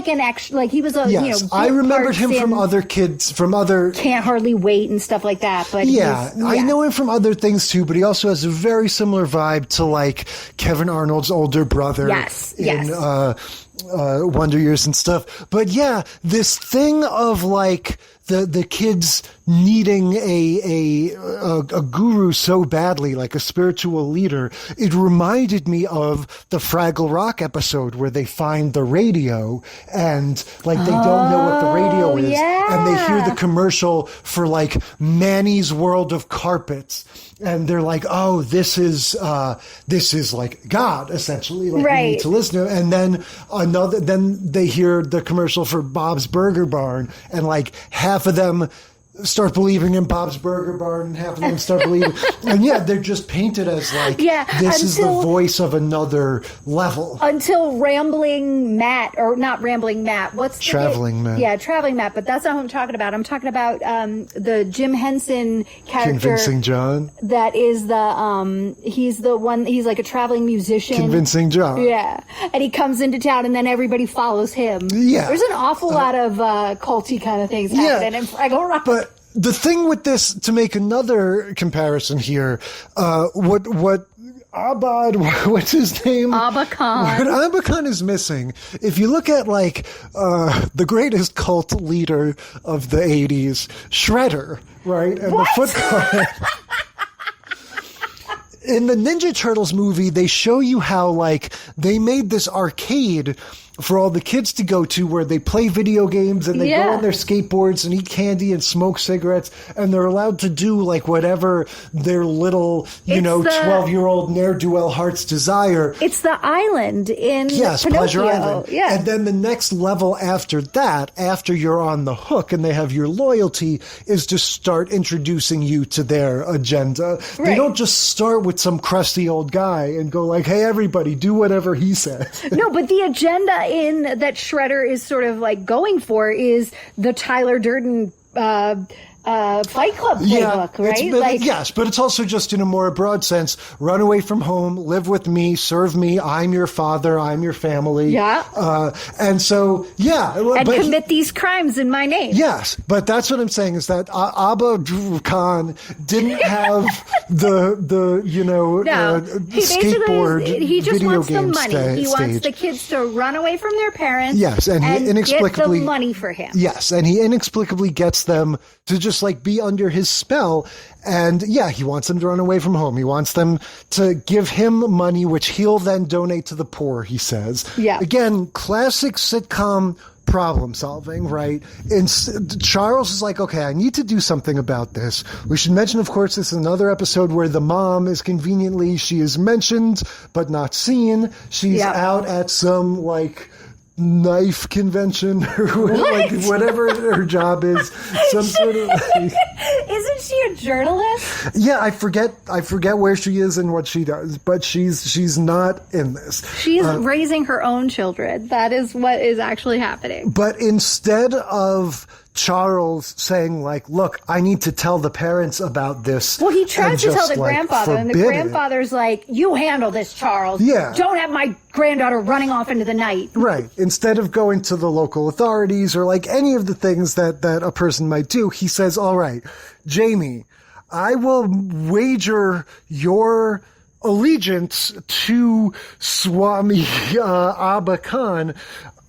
he was a, yes. I remembered him from other kids, from other... Can't Hardly Wait and stuff like that, but I know him from other things too, but he also has a very similar vibe to Kevin Arnold's older brother in Wonder Years and stuff. But yeah, this thing of the kids needing a guru so badly, like a spiritual leader, it reminded me of the Fraggle Rock episode where they find the radio and they don't know what the radio is, and they hear the commercial for Manny's World of Carpets, and they're like, oh, this is God, essentially, we need to listen to it. And then then they hear the commercial for Bob's Burger Barn, and half of them start believing in Bob's Burger Barn, and half of them start believing. And they're just painted as this is the voice of another level. Until Rambling Matt, or not Rambling Matt, what's the Traveling Matt. Yeah, Traveling Matt, but that's not what I'm talking about. I'm talking about the Jim Henson character. Convincing John. That is he's the one, he's like a traveling musician. Convincing John. Yeah. And he comes into town and then everybody follows him. Yeah. There's an awful lot of culty kind of things happening in Fraggle Rock. But the thing with this, to make another comparison here, what Abad, what's his name? Abba Khan. What Abba Khan is missing, if you look at the greatest cult leader of the 80s, Shredder, right? And the Foot Clan. In the Ninja Turtles movie, they show you how they made this arcade for all the kids to go to where they play video games and they go on their skateboards and eat candy and smoke cigarettes, and they're allowed to do whatever their little, 12-year-old ne'er-do-well heart's desire. It's the island in Pinocchio. Pleasure Island. Yeah. And then the next level after that, after you're on the hook and they have your loyalty, is to start introducing you to their agenda. Right. They don't just start with some crusty old guy and go hey, everybody, do whatever he says. No, but the agenda that Shredder is sort of going for is the Tyler Durden Fight Club playbook, right? Yes, but it's also just in a more broad sense, run away from home, live with me, serve me, I'm your father, I'm your family. Yeah. And so, And commit these crimes in my name. Yes, but that's what I'm saying is that Abba Khan didn't have the skateboard he just video wants the game money. He wants the kids to run away from their parents. Yes, and he inexplicably get the money for him. Yes, and he inexplicably gets them to just be under his spell. And he wants them to run away from home. He wants them to give him money, which he'll then donate to the poor, he says. Yeah. Again, classic sitcom problem solving, right? And Charles is okay, I need to do something about this. We should mention, of course, this is another episode where the mom is conveniently, she is mentioned, but not seen. She's out at some, knife convention or whatever her job is, some sort of Isn't she a journalist? Yeah, I forget where she is and what she does, but she's not in this. She's raising her own children. That is what is actually happening. But instead of Charles saying look, I need to tell the parents about this. Well, he tries to tell the grandfather, and the grandfather's you handle this, Charles. Yeah. Don't have my granddaughter running off into the night. Right. Instead of going to the local authorities or any of the things that a person might do, he says, all right, Jamie, I will wager your allegiance to Swami Abba Khan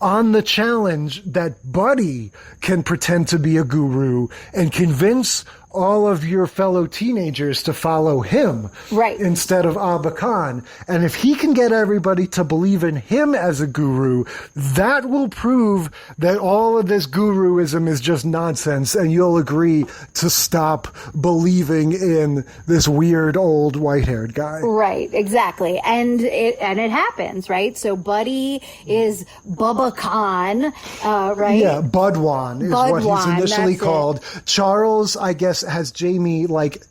on the challenge that Buddy can pretend to be a guru and convince all of your fellow teenagers to follow him instead of Abba Khan. And if he can get everybody to believe in him as a guru, that will prove that all of this guruism is just nonsense, and you'll agree to stop believing in this weird old white-haired guy. Right, exactly. And it happens, right? So Buddy is Bubba Khan, right? Yeah, Budwan is what he's initially called. Charles, I guess, has Jamie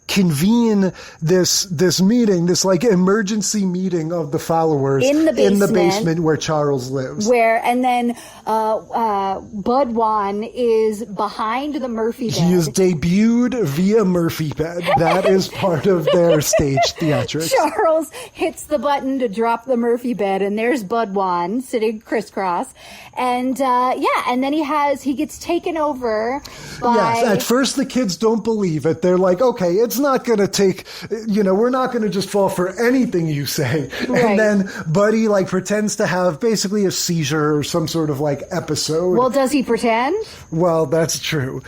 convene this meeting, this emergency meeting of the followers in the basement where Charles lives. And then Budwan is behind the Murphy bed. He is debuted via Murphy bed. That is part of their stage theatrics. Charles hits the button to drop the Murphy bed, and there's Budwan sitting crisscross. And and then he gets taken over by... Yes, at first the kids don't believe it. They're like, okay, it's not going to take, we're not going to just fall for anything you say. Right. And then Buddy pretends to have basically a seizure or some sort of episode. Well, does he pretend? Well, that's true.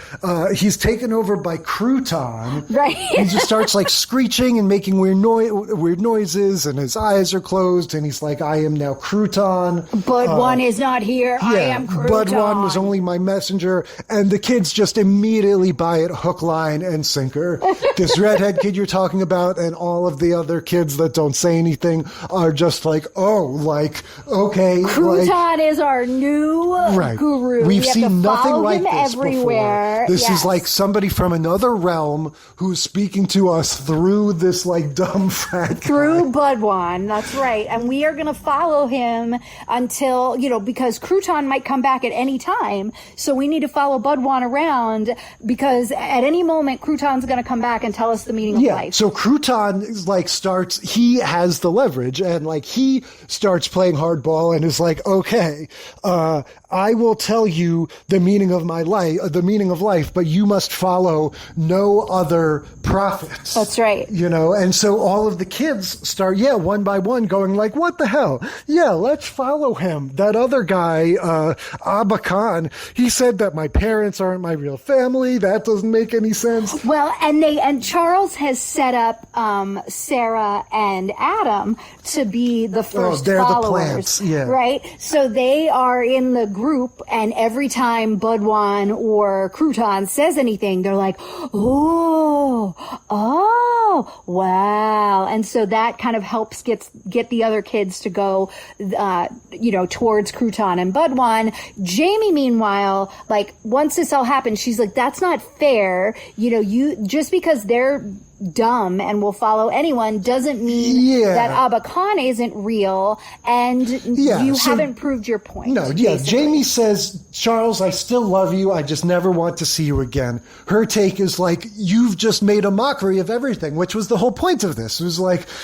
He's taken over by Crouton. Right. He just starts screeching and making weird noises, and his eyes are closed, and he's like, I am now Crouton. Budwan is not here. Yeah, I am Crouton. Budwan was only my messenger, and the kids just immediately buy it hook, line, and sinker. This redhead kid you're talking about and all of the other kids that don't say anything are just okay. Crouton is our new guru. We've seen nothing like this everywhere. Before. This is somebody from another realm who's speaking to us through this dumb frat guy. Through Budwan, that's right. And we are going to follow him until, because Crouton might come back at any time. So we need to follow Budwan around because at any moment Crouton's going to come back and tell us the meaning of life. So Crouton he has the leverage, and he starts playing hardball and is okay, I will tell you the meaning of my life, but you must follow no other prophets. That's right. And so all of the kids start, one by one going what the hell? Yeah, let's follow him. That other guy, Abba Khan, he said that my parents aren't my real family. That doesn't make any sense. Well, and Charles has set up Sarah and Adam to be the first they're followers. The plants, right? So they are in the group, and every time Budwan or Crouton says anything, they're like, oh, wow. And so that kind of helps get the other kids to go, towards Crouton and Budwan. Jamie, meanwhile, once this all happens, she's like, that's not fair. You just because they're dumb and will follow anyone doesn't mean that Abba Khan isn't real, and you haven't proved your point. No, Jamie says, Charles, I still love you. I just never want to see you again. Her take is you've just made a mockery of everything, which was the whole point of this. It was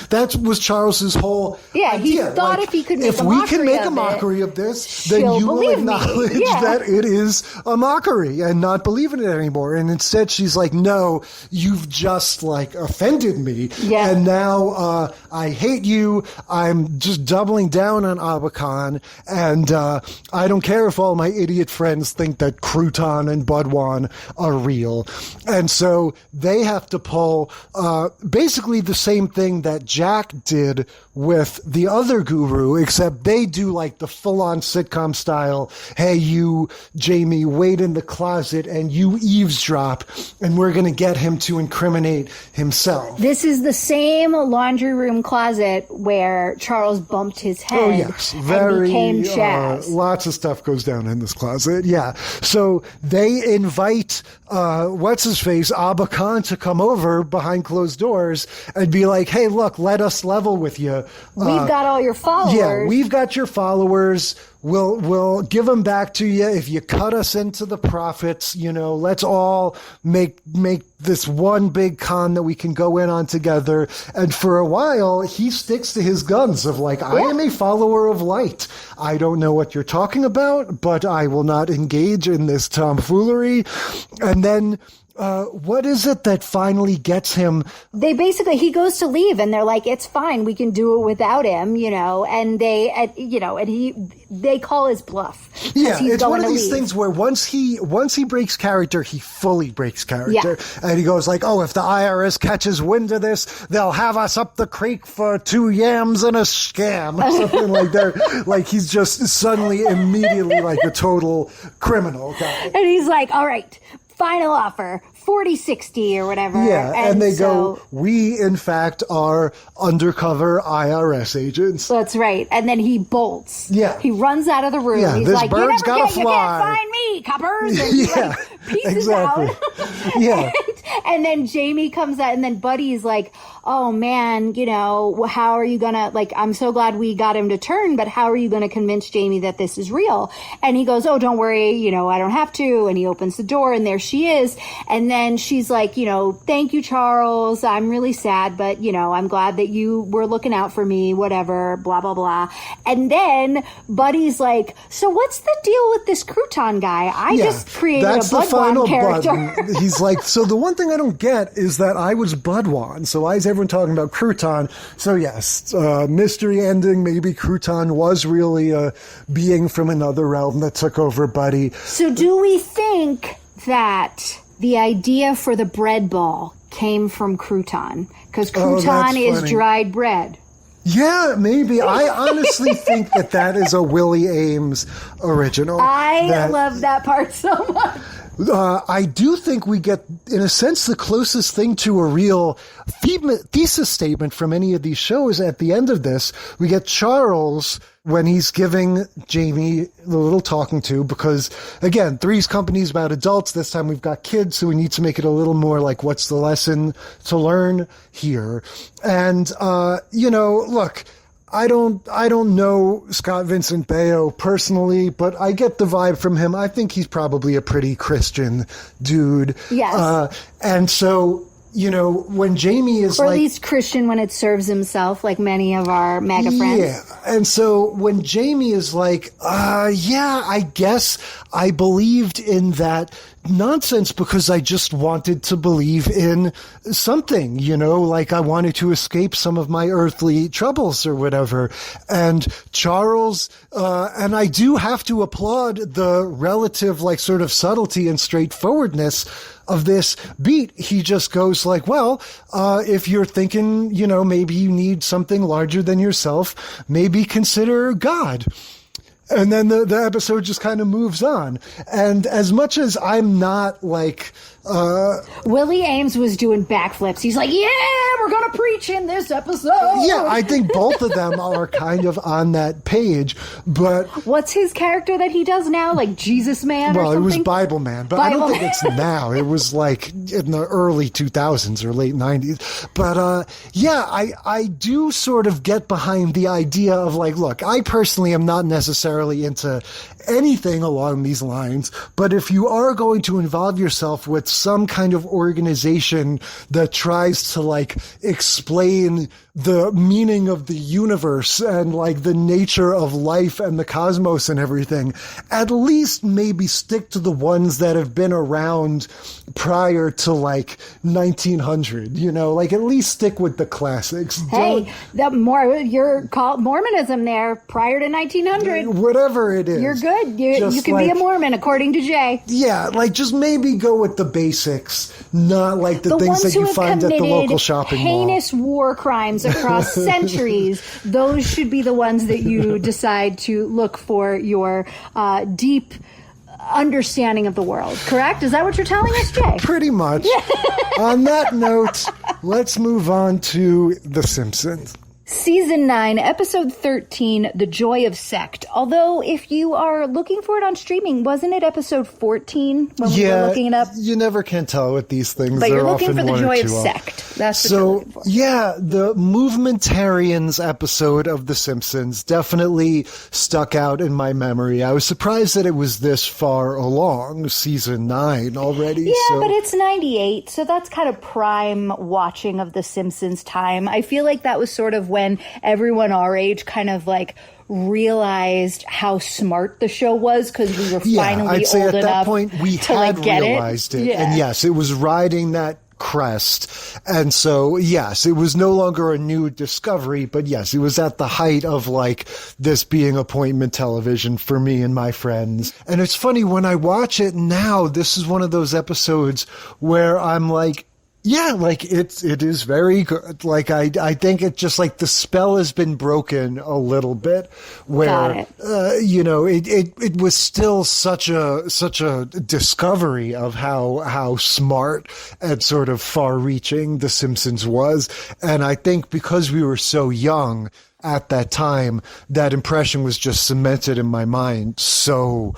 that was Charles's whole idea. He thought if he could make a mockery we can make a mockery of this, then you will acknowledge that it is a mockery and not believe in it anymore. And instead she's like, no, you've just offended me, and now I hate you. I'm just doubling down on Abba Khan, and I don't care if all my idiot friends think that Crouton and Budwan are real. And so they have to pull basically the same thing that Jack did with the other guru, except they do the full-on sitcom style, hey, you, Jamie, wait in the closet and you eavesdrop, and we're going to get him to incriminate himself. This is the same laundry room closet where Charles bumped his head. Oh, yes. And became Chaz. Lots of stuff goes down in this closet. Yeah. So they invite, what's-his-face, Abba Khan, to come over behind closed doors and be like, hey, look, let us level with you. We've got all your followers. Yeah, we've got your followers. We'll give them back to you if you cut us into the profits. Let's all make this one big con that we can go in on together. And for a while, he sticks to his guns of I am a follower of light. I don't know what you're talking about, but I will not engage in this tomfoolery. And then What is it that finally gets him? He goes to leave and they're like, it's fine. We can do it without him, and they call his bluff. Yeah, it's one of these things where once he breaks character, he fully breaks character. Yeah. And he goes like, oh, if the IRS catches wind of this, they'll have us up the creek for 2 yams and a scam or something like that. Like he's just suddenly immediately like a total criminal guy. And he's like, all right, final offer, 40-60 or whatever. Yeah, and they go, we, in fact, are undercover IRS agents. That's right. And then he bolts. Yeah. He runs out of the room. Yeah, He's this like, bird's gotta fly. You can't find me, coppers. And he pieces out. Yeah. And then Jamie comes out, and then Buddy's like, oh, man, how are you going to, I'm so glad we got him to turn, but how are you going to convince Jamie that this is real? And he goes, oh, don't worry, I don't have to. And he opens the door, and there she is. And then she's like, thank you, Charles. I'm really sad, but, I'm glad that you were looking out for me, whatever, blah, blah, blah. And then Buddy's like, so what's the deal with this crouton guy? I just created a Budwan character. Button. He's like, so the one thing I don't get is that I was Budwan. So why is everyone talking about crouton? So yes, mystery ending. Maybe crouton was really a being from another realm that took over Buddy. So do we think that the idea for the bread ball came from crouton? Because crouton is dried bread. Yeah, maybe. I honestly think that is a Willie Ames original. I love that part so much. I do think we get, in a sense, the closest thing to a real thesis statement from any of these shows. At the end of this, we get Charles when he's giving Jamie the little talking to, because, again, Three's Company is about adults. This time we've got kids, so we need to make it a little more like, what's the lesson to learn here? And, look, I don't know Scott Vincent Baio personally, but I get the vibe from him. I think he's probably a pretty Christian dude. Yes. And so, when Jamie is or at least Christian when it serves himself, like many of our MAGA friends. Yeah. And so when Jamie is like, I guess I believed in that nonsense because I just wanted to believe in something, like I wanted to escape some of my earthly troubles or whatever. And Charles, and I do have to applaud the relative, sort of subtlety and straightforwardness of this beat. He just goes like, well, if you're thinking, maybe you need something larger than yourself, maybe consider God. And then the episode just kind of moves on. And as much as I'm not Willie Ames was doing backflips. He's like, yeah, we're going to preach in this episode. Yeah, I think both of them are kind of on that page. But what's his character that he does now? Like Jesus Man or something? Well, it was Bible Man. But I don't think it's now. It was in the early 2000s or late 90s. But I do sort of get behind the idea of look, I personally am not necessarily into anything along these lines, but if you are going to involve yourself with some kind of organization that tries to explain the meaning of the universe and the nature of life and the cosmos and everything, at least maybe stick to the ones that have been around prior to 1900, at least stick with the classics. Hey, you're called Mormonism there prior to 1900. Whatever it is. You're good. You can be a Mormon according to Jay. Yeah, just maybe go with the basics, not the things that you find at the local shopping mall. Heinous war crimes across centuries. Those should be the ones that you decide to look for your deep understanding of the world. Correct? Is that what you're telling us, Jay? Pretty much. On that note, let's move on to The Simpsons. Season 9, Episode 13, The Joy of Sect. Although, if you are looking for it on streaming, wasn't it Episode 14 when we were looking it up? You never can tell with these things. But you're looking for The Joy of Sect. That's what you're looking for. Yeah, the Movementarians episode of The Simpsons definitely stuck out in my memory. I was surprised that it was this far along, Season 9 already. Yeah, but it's 98, so that's kind of prime watching of The Simpsons time. I feel like that was sort of when everyone our age kind of realized how smart the show was because we were finally I'd say old at that enough point we to had get realized it. Yeah. And yes, it was riding that crest. And so, yes, it was no longer a new discovery, but yes, it was at the height of like this being appointment television for me and my friends. And it's funny when I watch it now, this is one of those episodes where I'm like, yeah, like it is very good. Like I think it just like the spell has been broken a little bit where, you know, it was still such a discovery of how smart and sort of far reaching The Simpsons was. And I think because we were so young at that time, that impression was just cemented in my mind so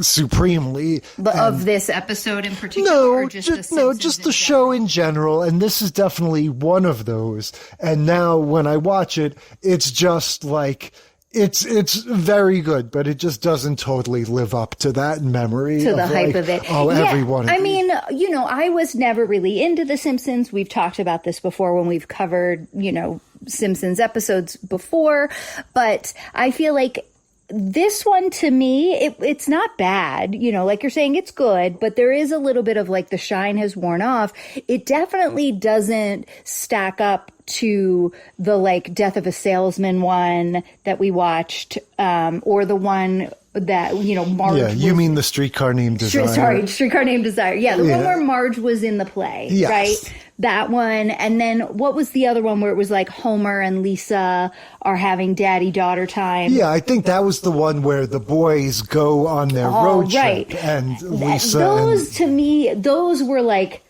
supremely. But of this episode in particular, or just the show in general. And this is definitely one of those. And now when I watch it, it's just like, it's very good, but it just doesn't totally live up to that memory. To the hype of it. Oh, yeah, everyone. I mean, you know, I was never really into The Simpsons. We've talked about this before when we've covered, you know, Simpsons episodes before, but I feel like this one to me, it's not bad. You know, like you're saying, it's good, but there is a little bit of like the shine has worn off. It definitely doesn't stack up to the like Death of a Salesman one that we watched, or the one that, you know, Marge. Yeah, you mean the Streetcar Named Desire. Streetcar Named Desire. Yeah, the one where Marge was in the play, yes. Right? That one. And then what was the other one where it was like Homer and Lisa are having daddy-daughter time? Yeah, I think that was the one where the boys go on their road trip. And Lisa. To me, those were like,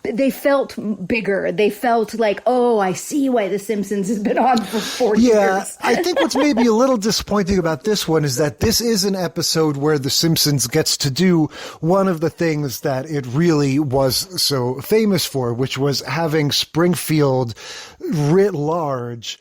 they felt bigger. They felt like, oh, I see why The Simpsons has been on for 40 years. I think what's maybe a little disappointing about this one is that this is an episode where The Simpsons gets to do one of the things that it really was so famous for, which was having Springfield writ large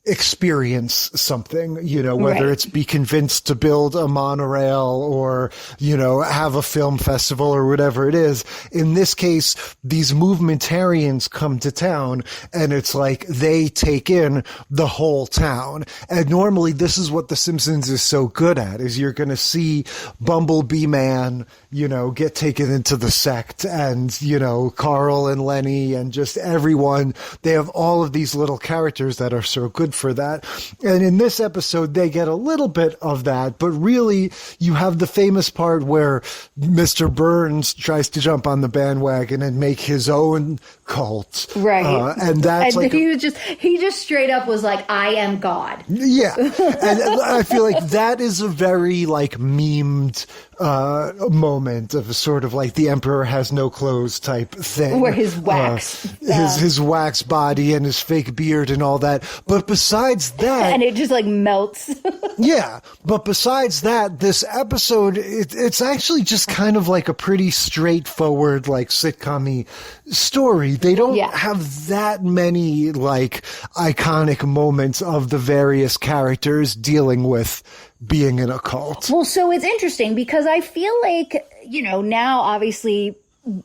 experience something, you know, whether it's be convinced to build a monorail or, you know, have a film festival or whatever it is. In this case, these movementarians come to town and it's like they take in the whole town. And normally this is what The Simpsons is so good at, is you're going to see Bumblebee Man, you know, get taken into the sect, and, you know, Carl and Lenny and just everyone. They have all of these little characters that are so good for that. And in this episode, they get a little bit of that, but really you have the famous part where Mr. Burns tries to jump on the bandwagon and make his own cult. Right. And that's and like he just straight up was like, I am God. Yeah. And I feel like that is a very like memed moment of a sort of like the Emperor has no clothes type thing. Where his wax. His wax body and his fake beard and all that. But besides that. And it just like melts. Yeah. But besides that, this episode, it's actually just kind of like a pretty straightforward, like sitcom-y story. They don't have that many like iconic moments of the various characters dealing with being in a cult. Well, so it's interesting because I feel like, you know, now obviously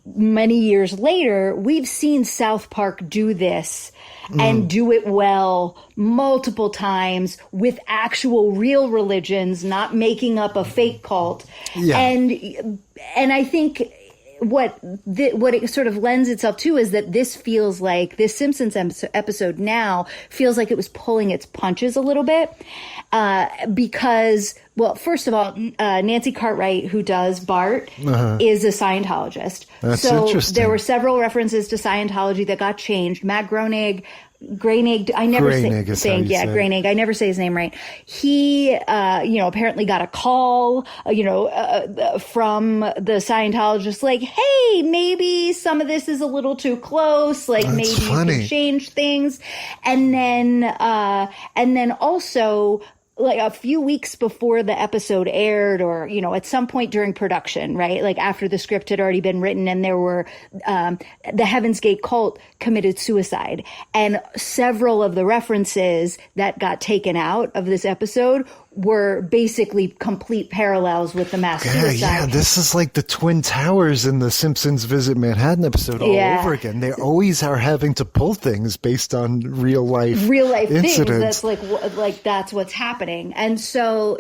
many years later, we've seen South Park do this and do it well multiple times with actual real religions, not making up a fake cult. Yeah. And I think what it sort of lends itself to is that this feels like this Simpsons episode now feels like it was pulling its punches a little bit. Because, well, first of all, Nancy Cartwright, who does Bart, is a Scientologist. That's interesting. There were several references to Scientology that got changed. Matt Groening, I never Groening. I never say his name right. He, apparently got a call, from the Scientologist, like, hey, maybe some of this is a little too close. Like, maybe you can change things. And then also, like a few weeks before the episode aired, or, you know, at some point during production, right? Like after the script had already been written and there were, the Heaven's Gate cult committed suicide. And several of the references that got taken out of this episode were basically complete parallels with the mass suicide. Yeah, this is like the Twin Towers in the Simpsons Visit Manhattan episode all over again. They always are having to pull things based on real life incidents. Things. That's like that's what's happening. And so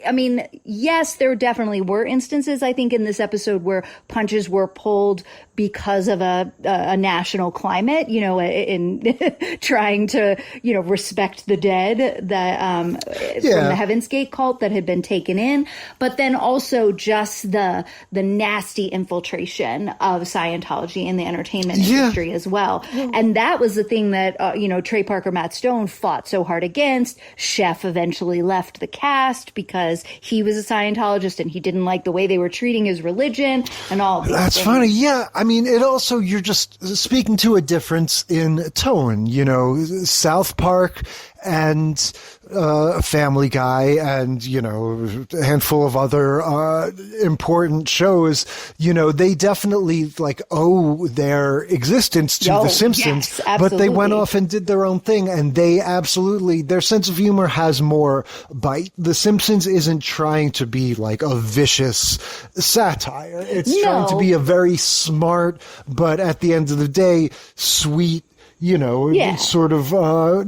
I mean, yes, there definitely were instances, I think, in this episode where punches were pulled because of a national climate, you know, in trying to, you know, respect the dead that from the Heaven's Gate cult that had been taken in, but then also just the nasty infiltration of Scientology in the entertainment industry as well. And that was the thing that, you know, Trey Parker, Matt Stone fought so hard against. Chef eventually left the cast because he was a Scientologist and he didn't like the way they were treating his religion and all of these That's things. funny. Yeah. I mean, it also, you're just speaking to a difference in tone, you know, South Park and Family Guy and, you know, a handful of other important shows, you know, they definitely like owe their existence to The Simpsons, but they went off and did their own thing, and they absolutely, their sense of humor has more bite. The Simpsons isn't trying to be like a vicious satire. It's trying to be a very smart, but at the end of the day, sweet, you know, sort of,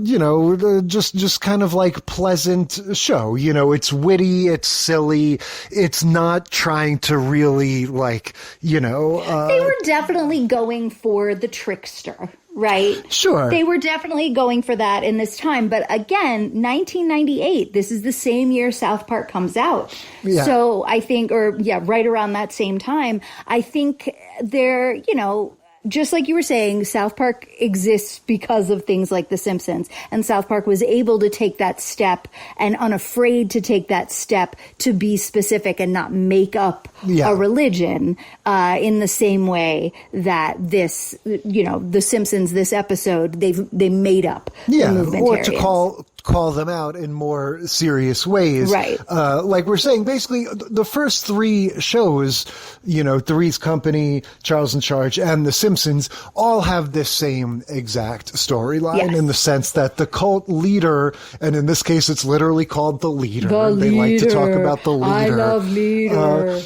you know, just kind of like pleasant show. You know, it's witty, it's silly, it's not trying to really like, you know. They were definitely going for the trickster, right? Sure. They were definitely going for that in this time. But again, 1998, this is the same year South Park comes out. Yeah. So I think, right around that same time, I think they're, you know, just like you were saying, South Park exists because of things like The Simpsons. And South Park was able to take that step and unafraid to take that step to be specific and not make up a religion in the same way that this, you know, The Simpsons, this episode, they made up the Movementarians. Or to call them out in more serious ways. Right. Like we're saying, basically, the first three shows, you know, Three's Company, Charles in Charge, and The Simpsons all have this same exact storyline in the sense that the cult leader, and in this case, it's literally called The Leader. They like to talk about the leader. I love Leader.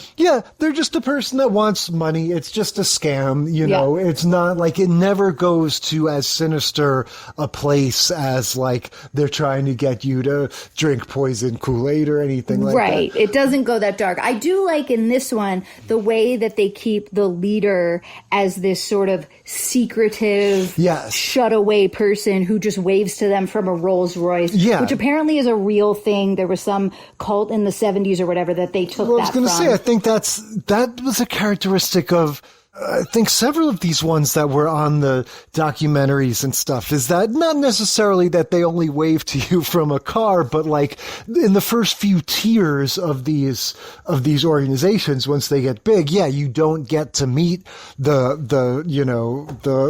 They're just a person that wants money. It's just a scam, you know. It's not like, it never goes to as sinister a place as like they're trying to get you to drink poison Kool-Aid or anything like that. Right. It doesn't go that dark. I do like in this one the way that they keep the leader as this sort of secretive, shut away person who just waves to them from a Rolls Royce, which apparently is a real thing. There was some cult in the 70s or whatever that they took that from. I was going to say, I think that was a characteristic of I think several of these ones that were on the documentaries and stuff is that not necessarily that they only wave to you from a car, but like in the first few tiers of these organizations, once they get big, you don't get to meet the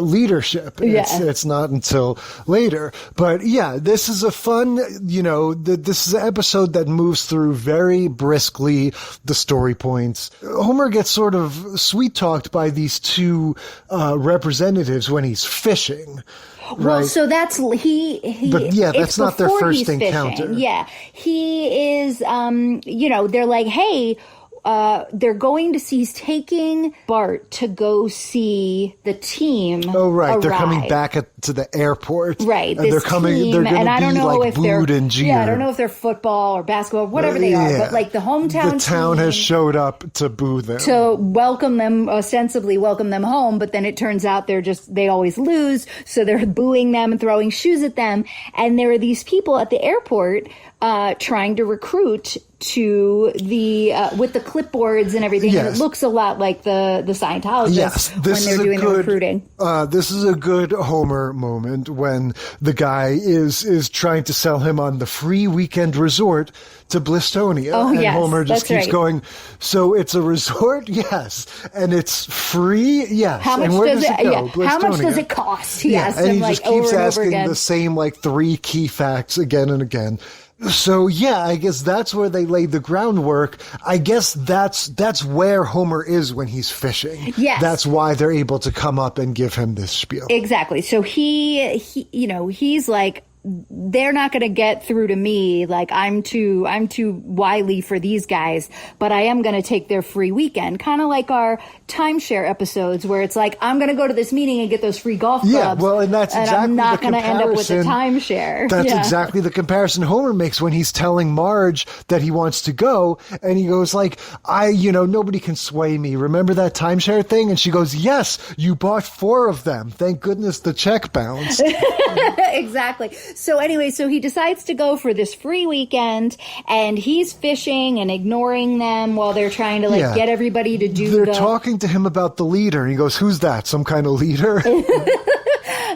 leadership. It's not until later. But this is a fun, this is an episode that moves through very briskly the story points. Homer gets sort of sweet talked by these two representatives when he's fishing. Well, right? so that's he. But that's not their first encounter. Fishing. Yeah, he is. They're like, hey. They're going to see, he's taking Bart to go see the team. Oh, right. Arrive. They're coming back to the airport. Right. And they're going to be like booed and jeered. Yeah, I don't know if they're football or basketball, whatever they are, but like the hometown The town has showed up to boo them. To welcome them, ostensibly welcome them home, but then it turns out they always lose, so they're booing them and throwing shoes at them. And there are these people at the airport trying to recruit to the with the clipboards and everything, and it looks a lot like the Scientologists when they're doing the recruiting. This is a good Homer moment when the guy is trying to sell him on the free weekend resort to Blistonia, and Homer just keeps going. So it's a resort, yes, and it's free, yes. How much and where does it go? How much does it cost? He asks and him he like just keeps over and asking over again. the same like three key facts again and again. So I guess that's where they laid the groundwork. I guess that's where Homer is when he's fishing. Yes. That's why they're able to come up and give him this spiel. Exactly. So he's like, they're not going to get through to me. Like, I'm too wily for these guys, but I am going to take their free weekend. Kind of like our timeshare episodes where it's like, I'm going to go to this meeting and get those free golf clubs. Yeah, well, and that's exactly I'm not the going to end up with a comparison. timeshare. That's exactly the comparison Homer makes when he's telling Marge that he wants to go, and he goes like, nobody can sway me. Remember that timeshare thing? And she goes, yes, you bought 4 of them. Thank goodness the check bounced. Exactly. So anyway, so he decides to go for this free weekend, and he's fishing and ignoring them while they're trying to get everybody to do. They're talking to him about the leader, and he goes, "Who's that? Some kind of leader?"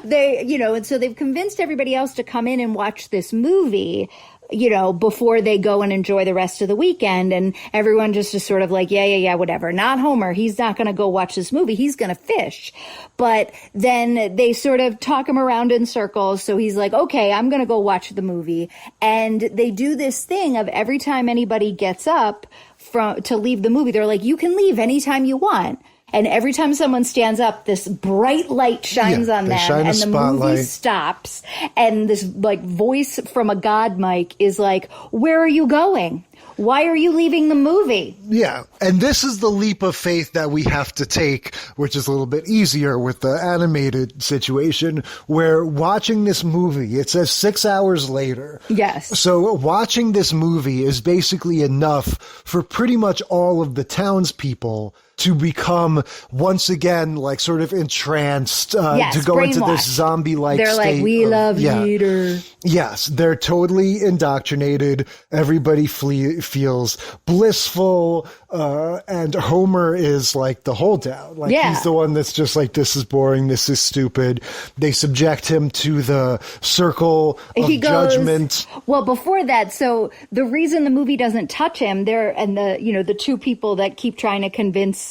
And so they've convinced everybody else to come in and watch this movie, before they go and enjoy the rest of the weekend. And everyone just is sort of like, yeah, whatever. Not Homer. He's not going to go watch this movie. He's going to fish. But then they sort of talk him around in circles. So he's like, okay, I'm going to go watch the movie. And they do this thing of every time anybody gets up to leave the movie, they're like, you can leave anytime you want. And every time someone stands up, this bright light shines on them, and the movie stops. And this voice from a god mic is like, "Where are you going? Why are you leaving the movie?" Yeah, and this is the leap of faith that we have to take, which is a little bit easier with the animated situation, where watching this movie, it says 6 hours later. Yes. So watching this movie is basically enough for pretty much all of the townspeople to become once again sort of entranced, to go into this zombie-like state. They're like, we love Peter. Yes, they're totally indoctrinated. Everybody feels blissful, and Homer is like the holdout. He's the one that's just like, this is boring, this is stupid. They subject him to the circle of judgment. Well, before that, so the reason the movie doesn't touch him, the 2 people that keep trying to convince,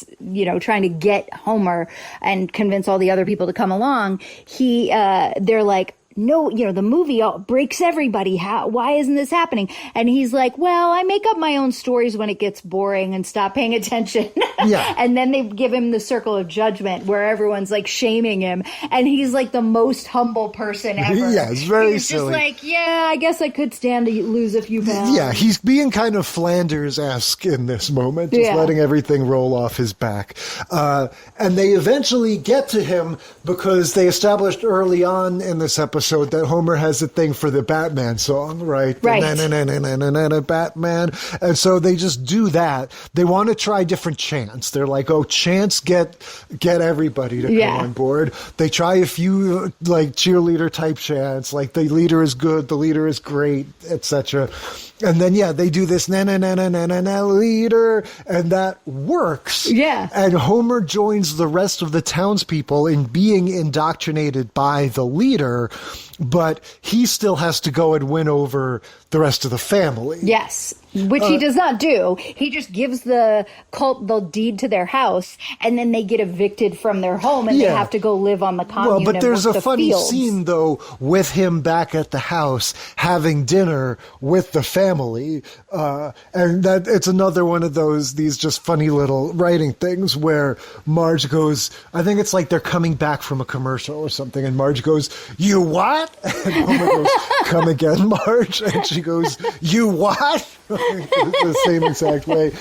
trying to get Homer and convince all the other people to come along, they're like, no, the movie breaks everybody. Why isn't this happening? And he's like, well, I make up my own stories when it gets boring and stop paying attention. Yeah. And then they give him the circle of judgment where everyone's shaming him. And he's the most humble person ever. Yeah, it's very he's silly. Just I guess I could stand to lose a few pounds. Yeah, he's being kind of Flanders-esque in this moment, just letting everything roll off his back. And they eventually get to him because they established early on in this episode that Homer has a thing for the Batman song, right? Right. Batman. And so they just do that. They want to try different chants. They're like, oh, chants get everybody to come on board. They try a few cheerleader type chants, like the leader is good, the leader is great, etc. And then, they do this leader, and that works. Yeah. And Homer joins the rest of the townspeople in being indoctrinated by the leader, but he still has to go and win over the rest of the family. Yes. Which he does not do. He just gives the cult the deed to their house, and then they get evicted from their home, and they have to go live on the commune. Well, but there's a funny fields. scene, though, with him back at the house having dinner with the family, and that it's another one of these just funny little writing things where Marge goes, I think it's like they're coming back from a commercial or something, and Marge goes, "You what?" And Homer goes, "Come again, Marge?" And she goes, "You what?" The same exact way.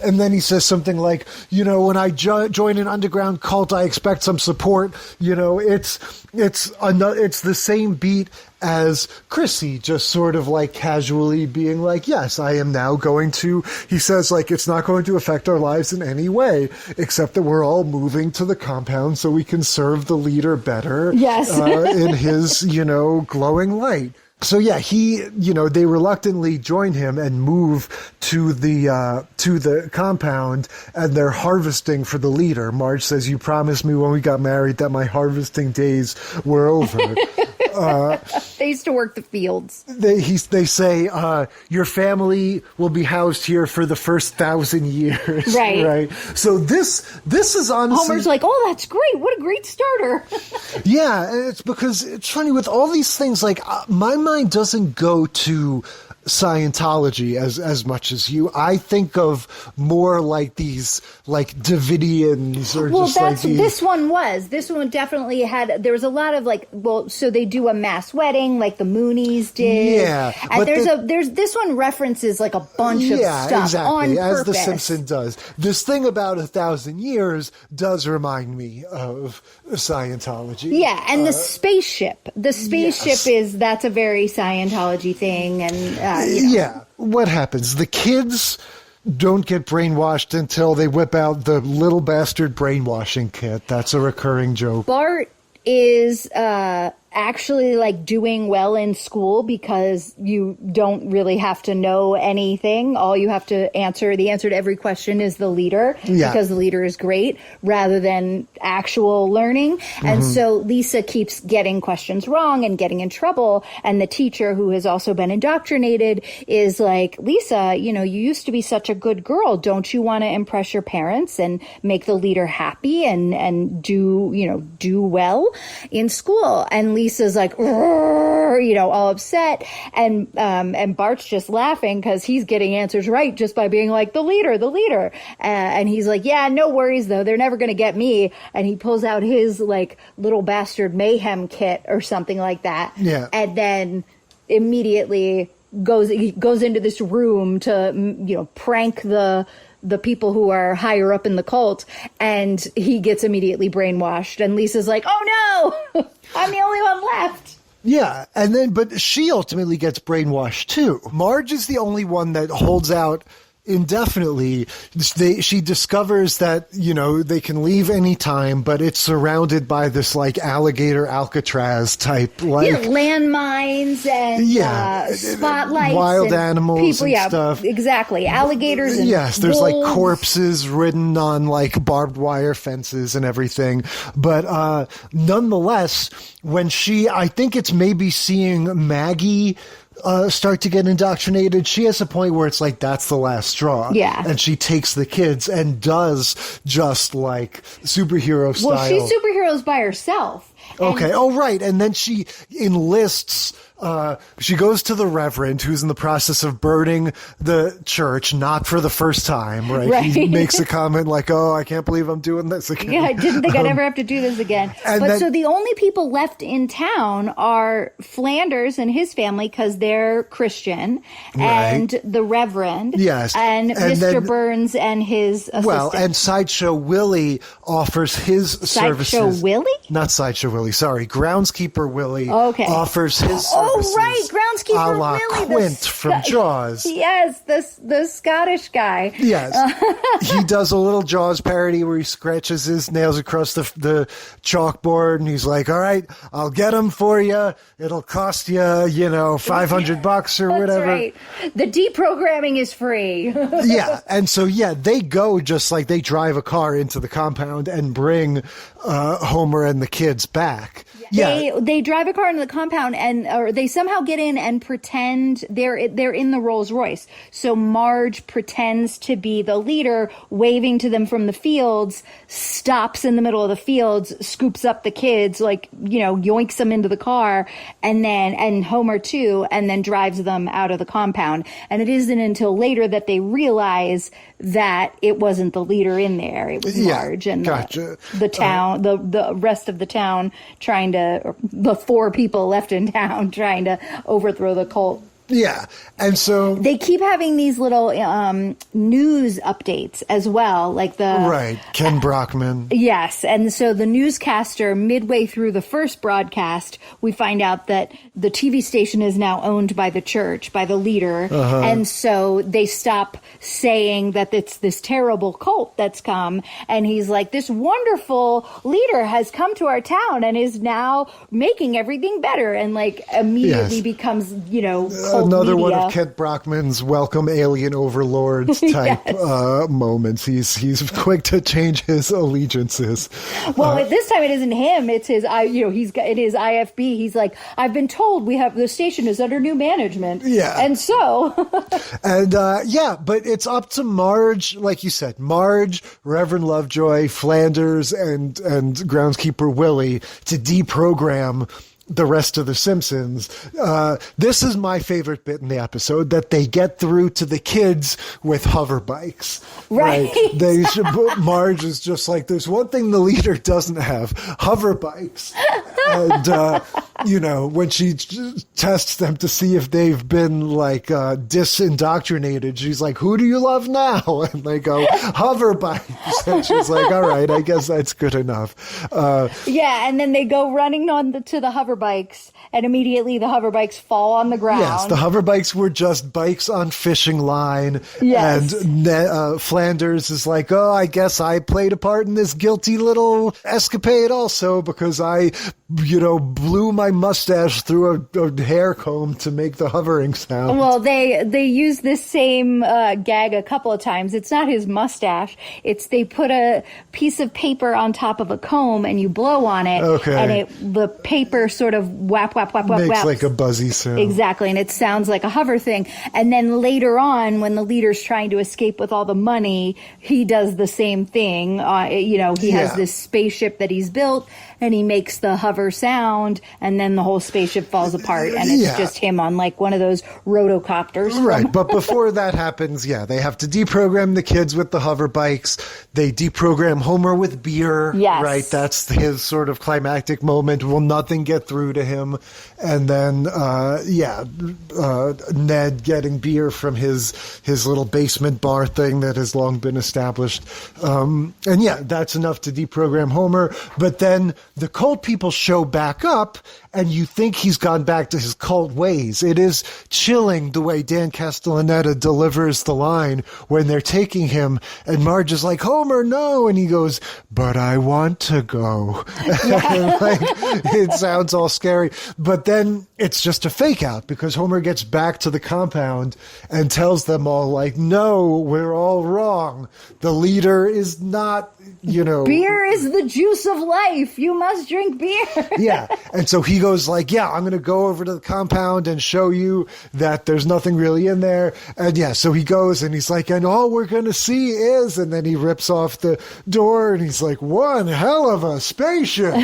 And then he says something like, when I join an underground cult, I expect some support. It's the same beat as Chrissy, just sort of casually being like, yes, I am now going to, he says it's not going to affect our lives in any way, except that we're all moving to the compound so we can serve the leader better. Yes. In his, glowing light. So they reluctantly join him and move to the compound, and they're harvesting for the leader. Marge says, "You promised me when we got married that my harvesting days were over." They used to work the fields. They say, your family will be housed here for the first 1,000 years. Right. So this is honestly... Homer's like, oh, that's great. What a great starter. Yeah, it's because it's funny with all these things, my mind doesn't go to Scientology as much as you. I think of more like these like Davidians or well, just like these. This one definitely had. There was a lot of like. Well, so they do a mass wedding like the Moonies did. Yeah, and there's this one references like a bunch of stuff exactly, on as purpose. The Simpsons does. This thing about 1,000 years does remind me of Scientology. Yeah, and the spaceship. The spaceship that's a very Scientology thing, and. Yeah. What happens? The kids don't get brainwashed until they whip out the little bastard brainwashing kit. That's a recurring joke. Bart is actually like doing well in school because you don't really have to know anything. All you have to answer, the answer to every question is the leader because the leader is great rather than actual learning. And so Lisa keeps getting questions wrong and getting in trouble. And the teacher, who has also been indoctrinated, is like, Lisa, you used to be such a good girl. Don't you want to impress your parents and make the leader happy and do well in school? And Lisa's like, all upset. And Bart's just laughing because he's getting answers right just by being like, the leader. And he's like, yeah, no worries though. They're never going to get me. And he pulls out his like little bastard mayhem kit or something like that. Yeah. And then immediately goes into this room to, prank the people who are higher up in the cult, and he gets immediately brainwashed. And Lisa's like, oh no, I'm the only one left. Yeah, but she ultimately gets brainwashed too. Marge is the only one that holds out indefinitely. She discovers that, they can leave any time, but it's surrounded by this like alligator Alcatraz type landmines and spotlights, wild and animals people, and stuff. Exactly, alligators and there's wolves. like corpses ridden on like barbed wire fences and everything. But nonetheless, when I think it's maybe seeing Maggie start to get indoctrinated, she has a point where it's like, that's the last straw. Yeah. And she takes the kids and does just like superhero style. Well, she's superheroes by herself. Okay. Right. And then she enlists, she goes to the Reverend, who's in the process of burning the church, not for the first time, right? He makes a comment like, oh, I can't believe I'm doing this again. Yeah, I didn't think I'd ever have to do this again. So the only people left in town are Flanders and his family because they're Christian, and the Reverend, and Mr. Burns and his assistant. Well, and Sideshow Willie offers his services. Sideshow Willie? Not Sideshow Willie, sorry. Groundskeeper Willie offers his services. Oh, right, Groundskeeper a la Willie. Quint from Jaws. Yes, the Scottish guy. Yes. He does a little Jaws parody where he scratches his nails across the chalkboard, and he's like, all right, I'll get them for you. It'll cost you, $500 or whatever. Right. The deprogramming is free. Yeah. And so, they go just like they drive a car into the compound and bring Homer and the kids back. They drive a car into the compound or they somehow get in and pretend they're in the Rolls Royce. So Marge pretends to be the leader, waving to them from the fields, stops in the middle of the fields, scoops up the kids, yoinks them into the car, and Homer too, and then drives them out of the compound. And it isn't until later that they realize that it wasn't the leader in there. It was Marge and the town, the rest of the town the 4 people left in town trying to overthrow the cult. Yeah. And so they keep having these little news updates as well, like Ken Brockman. Yes. And so the newscaster, midway through the first broadcast, we find out that the TV station is now owned by the church, by the leader. And so they stop saying that it's this terrible cult that's come. And he's like, this wonderful leader has come to our town and is now making everything better. And immediately becomes, cult another media. one of Kent Brockman's welcome alien overlords type moments. He's quick to change his allegiances. Well, this time it isn't him. It's his. It is IFB. He's like, I've been told the station is under new management. Yeah, and so but it's up to Marge, like you said, Marge, Reverend Lovejoy, Flanders, and groundskeeper Willie to deprogram the rest of the Simpsons. This is my favorite bit in the episode, that they get through to the kids with hover bikes. Right. Marge is just like, there's one thing the leader doesn't have, hover bikes. And, when she tests them to see if they've been like disindoctrinated, she's like, who do you love now? And they go, hover bikes. And she's like, all right, I guess that's good enough. And then they go running to the hover bikes, and immediately the hover bikes fall on the ground. Yes, the hover bikes were just bikes on fishing line. Yes. And Flanders is like, oh, I guess I played a part in this guilty little escapade also, because I, blew my mustache through a hair comb to make the hovering sound. Well, they use this same gag a couple of times. It's not his mustache. It's they put a piece of paper on top of a comb and you blow on it. Okay. And the paper sort of whap, whap, whap, whap, makes whap. like a buzzy sound. Exactly. And it sounds like a hover thing. And then later on, when the leader's trying to escape with all the money, he does the same thing. He has this spaceship that he's built, and he makes the hover sound, and then the whole spaceship falls apart, and it's just him on like one of those rotocopters. Right, but before that happens, they have to deprogram the kids with the hover bikes. They deprogram Homer with beer. Yes. Right, that's his sort of climactic moment. Will nothing get through to him? And then, Ned getting beer from his little basement bar thing that has long been established. That's enough to deprogram Homer. But then the cult people show back up, and you think he's gone back to his cult ways. It is chilling the way Dan Castellaneta delivers the line when they're taking him, and Marge is like, Homer, no! And he goes, but I want to go. It sounds all scary. But then it's just a fake out, because Homer gets back to the compound and tells them all, like, no, we're all wrong. The leader is not, Beer is the juice of life. You must drink beer. Yeah. And so he goes like, I'm going to go over to the compound and show you that there's nothing really in there. And so he goes and he's like, and all we're going to see is, and then he rips off the door and he's like, one hell of a spaceship.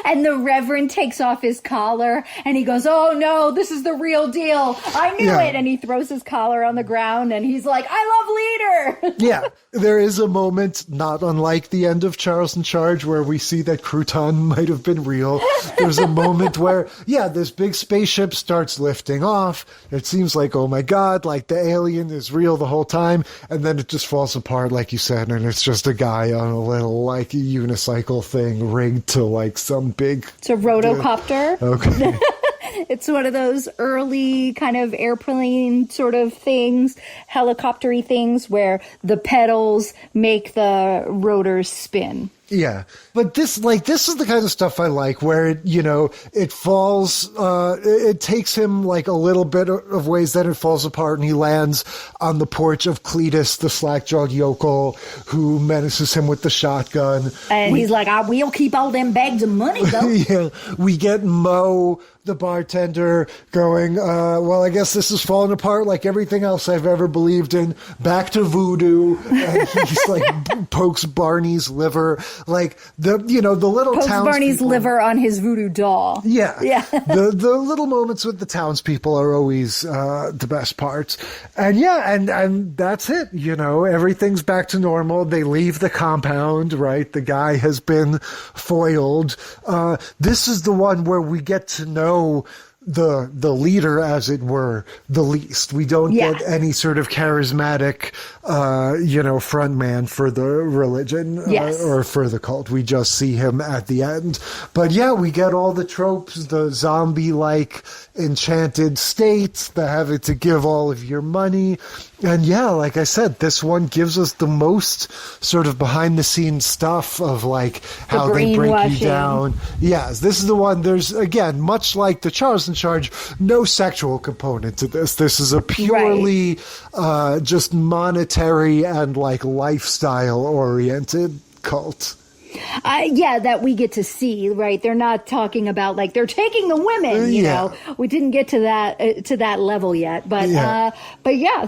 And the Reverend takes off his collar and he goes, oh no, this is the real deal. I knew it. And he throws his collar on the ground and he's like, I love Leader. There is a moment, not unlike the end of Charles in Charge, where we see that Crouton might have been real. There's a moment where, this big spaceship starts lifting off. It seems like, oh my God, like the alien is real the whole time. And then it just falls apart, like you said, and it's just a guy on a little, like, unicycle thing rigged to, like, some big... It's a rotocopter. Okay. It's one of those early kind of airplane sort of things, helicopter-y things, where the pedals make the rotors spin. Yeah. But this is the kind of stuff I like, where it falls, it takes him like a little bit of ways that it falls apart, and he lands on the porch of Cletus, the slack-jawed yokel, who menaces him with the shotgun. And he's like, I will keep all them bags of money, though. We get Mo, the bartender, going, well, I guess this is falling apart like everything else I've ever believed in. Back to voodoo. And he's like, pokes Barney's liver. Like, the little Pokes townspeople. Barney's liver on his voodoo doll. Yeah. The little moments with the townspeople are always the best parts. And and that's it. Everything's back to normal. They leave the compound, right? The guy has been foiled. This is the one where we get to know the leader, as it were, the least. We don't get any sort of charismatic, front man for the religion or for the cult. We just see him at the end. But we get all the tropes, the zombie-like enchanted states, the having to give all of your money. And like I said, this one gives us the most sort of behind-the-scenes stuff of like how they break you down. Yes, this is the one. There's, again, much like the Charles in Charge, no sexual component to this. This is a purely just monetary and like lifestyle-oriented cult. That we get to see, right? They're not talking about like they're taking the women, you know. We didn't get to that level yet, but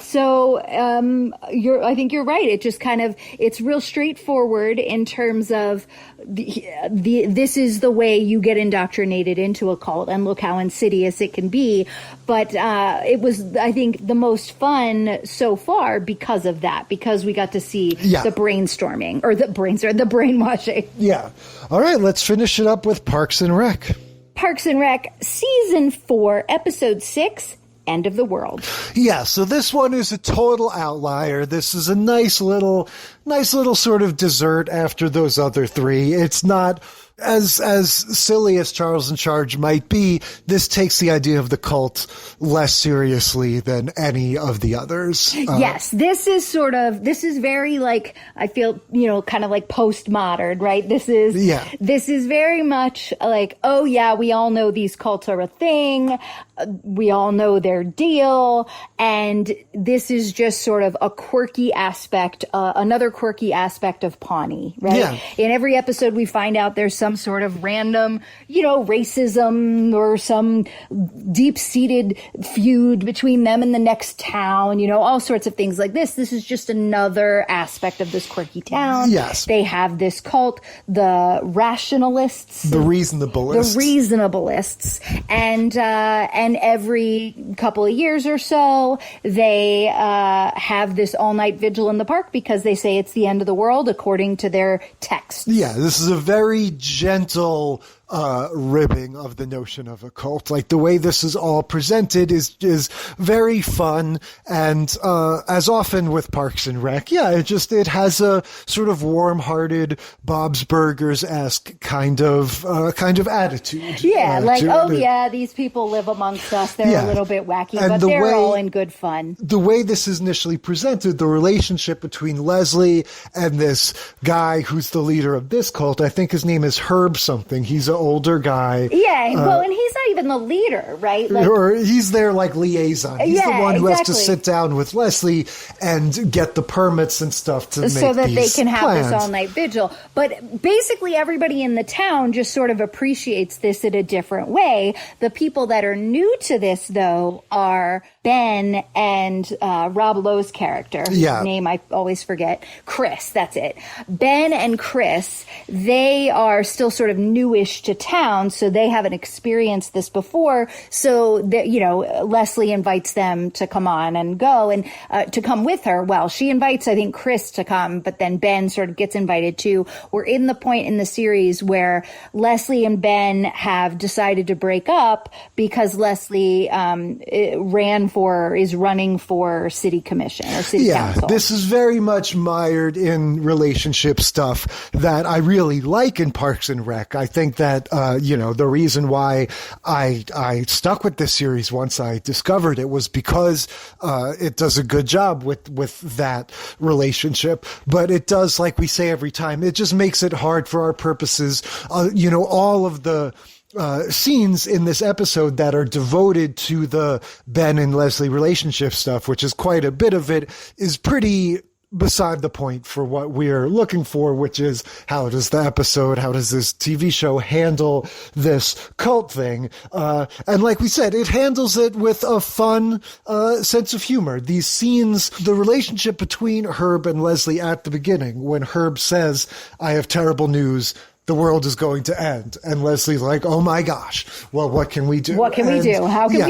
So I think you're right. It just kind of it's real straightforward in terms of this is the way you get indoctrinated into a cult, and look how insidious it can be. But it was, I think, the most fun so far because of that, because we got to see the brainstorming or the brainwashing. Yeah. All right, let's finish it up with Parks and Rec. Parks and Rec, Season 4, Episode 6, End of the World. Yeah, so this one is a total outlier. This is a nice little sort of dessert after those other three. It's not as silly as Charles in Charge might be. This takes the idea of the cult less seriously than any of the others. Yes, this is very like, I feel, kind of like postmodern, right? This is very much like, oh yeah, we all know these cults are a thing. We all know their deal. And this is just sort of a quirky aspect, another quirky aspect of Pawnee, right? Yeah. In every episode, we find out there's some sort of random, racism or some deep-seated feud between them and the next town, all sorts of things like this. This is just another aspect of this quirky town. Yes. They have this cult, the rationalists. The reasonableists. And every couple of years or so, they have this all-night vigil in the park because they say it's the end of the world according to their text. Yeah, this is a very gentle ribbing of the notion of a cult. Like the way this is all presented is very fun, and as often with Parks and Rec, it has a sort of warm-hearted Bob's Burgers-esque kind of attitude. Yeah, these people live amongst us. They're a little bit wacky, but they're all in good fun. The way this is initially presented, the relationship between Leslie and this guy who's the leader of this cult, I think his name is Herb something. He's an older guy. Yeah, and he's not even the leader, right? Or he's their liaison. He's the one who has to sit down with Leslie and get the permits and stuff to make so that they can have plans. this all-night vigil. But basically everybody in the town just sort of appreciates this in a different way. The people that are new to this, though, are Ben and Rob Lowe's character, whose name I always forget. Chris, that's it. Ben and Chris, they are still sort of newish to town, so they haven't experienced this before. So, Leslie invites them to come on and go and to come with her. Well, she invites, I think, Chris to come, but then Ben sort of gets invited too. We're in the point in the series where Leslie and Ben have decided to break up because Leslie is running for city commission or city council. This is very much mired in relationship stuff that I really like in Parks and Rec. I think that, the reason why I stuck with this series once I discovered it was because it does a good job with that relationship. But it does, like we say every time, it just makes it hard for our purposes. All of the scenes in this episode that are devoted to the Ben and Leslie relationship stuff, which is quite a bit of it, is pretty beside the point for what we're looking for, which is how does this TV show handle this cult thing? And like we said, it handles it with a fun sense of humor. These scenes, the relationship between Herb and Leslie at the beginning, when Herb says, "I have terrible news, the world is going to end," and Leslie's like, "Oh my gosh, well, what can we do? How can we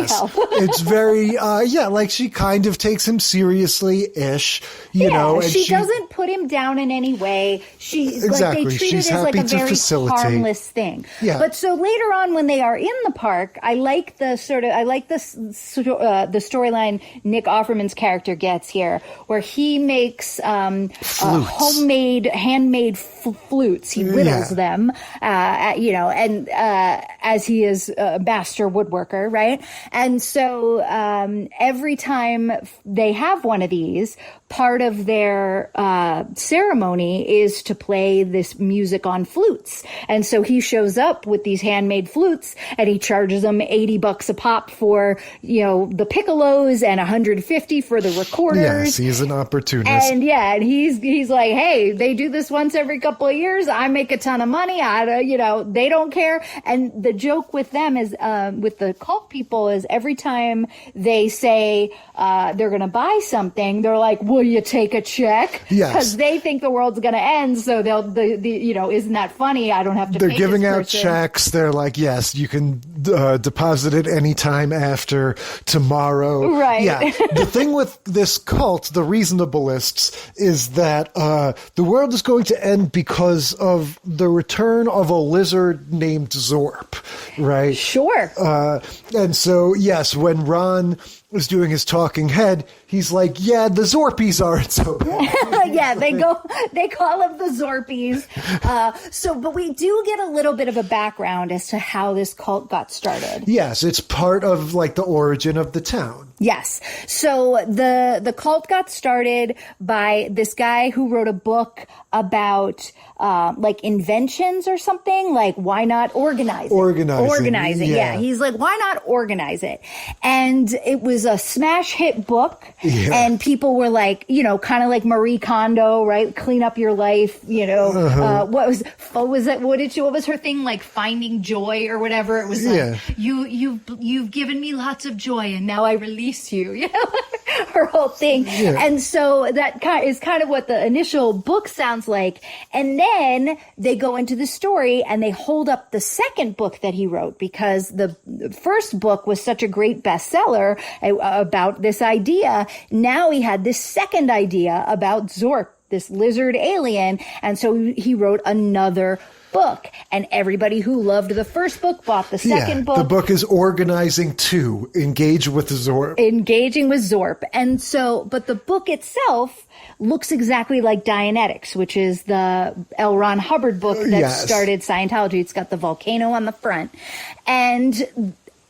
help?" It's very, she kind of takes him seriously-ish, and she doesn't put him down in any way. They treat it as like a very harmless thing. Yeah. But so later on when they are in the park, I like the storyline Nick Offerman's character gets here, where he makes handmade flutes. He whittles them them, and as he is a master woodworker, right? And so every time they have one of these, part of their ceremony is to play this music on flutes. And so he shows up with these handmade flutes, and he charges them $80 a pop for, the piccolos and $150 for the recorders. Yes, he's an opportunist. And and he's like, hey, they do this once every couple of years. I make a ton of money. They don't care. And the joke with them is, with the cult people, is every time they say they're going to buy something, they're like, will you take a check? Yes. Because they think the world's going to end. So isn't that funny? I don't have to. They're pay giving this out person. checks. They're like, yes, you can deposit it anytime after tomorrow. Right. Yeah. The thing with this cult, the reasonableists, is that the world is going to end because of the return of a lizard named Zorp, right? Sure. And so, yes, when Ron was doing his talking head, he's like, yeah, the Zorpies aren't so bad. Yeah, they call them the Zorpies. But we do get a little bit of a background as to how this cult got started. Yes, it's part of the origin of the town. Yes. So the cult got started by this guy who wrote a book about inventions or something. Like, why not organize it? Organizing. Yeah. He's like, why not organize it? And it was a smash hit book. Yeah. And people were like, kind of like Marie Kondo, right? Clean up your life. What was her thing? Like finding joy or whatever. It was like, you've given me lots of joy and now I release you. Her whole thing. Yeah. And so that is kind of what the initial book sounds like. And then they go into the story and they hold up the second book that he wrote, because the first book was such a great bestseller about this idea. Now he had this second idea about Zorp, this lizard alien. And so he wrote another book, and everybody who loved the first book bought the second book. The book is Organizing 2, Engaging with Zorp. And so, but the book itself looks exactly like Dianetics, which is the L. Ron Hubbard book that started Scientology. It's got the volcano on the front. And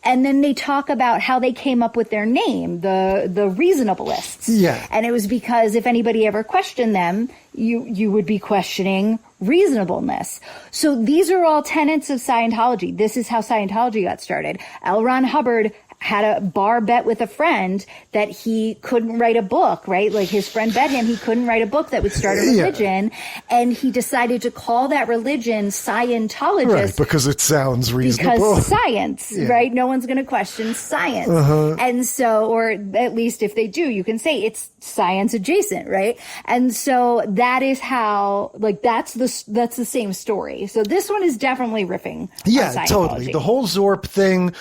then they talk about how they came up with their name, the Reasonableists. Yeah. And it was because if anybody ever questioned them, you would be questioning reasonableness. So these are all tenets of Scientology. This is how Scientology got started. L. Ron Hubbard had a bar bet with a friend that he couldn't write a book, right? Like his friend bet him he couldn't write a book that would start a religion. And he decided to call that religion Scientologist. Right, because it sounds reasonable. Because science, right? No one's going to question science. And so, or at least if they do, you can say it's science adjacent, right? And so that is how, that's the same story. So this one is definitely riffing on Scientology. Totally. The whole Zorp thing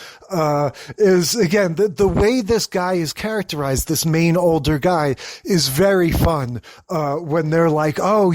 is, again, the way this guy is characterized, this main older guy, is very fun. When they're like, oh,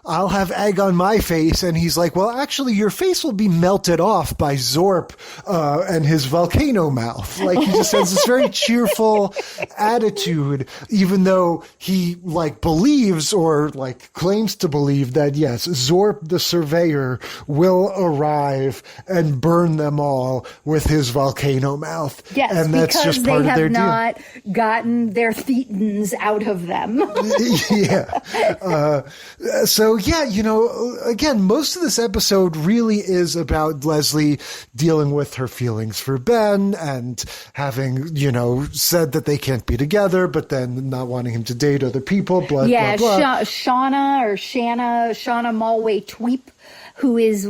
I'll have egg on my face. And he's like, well, actually, your face will be melted off by Zorp and his volcano mouth. He just has this very cheerful attitude, even though he, believes or, claims to believe that, yes, Zorp the surveyor will arrive and burn them all with his volcano mouth. Yes, and that's because just part they of their have deal. not gotten their thetans out of them. Again, most of this episode really is about Leslie dealing with her feelings for Ben and having, said that they can't be together, but then not wanting him to date other people, blah, blah, blah. Shauna Mulway Tweep, who is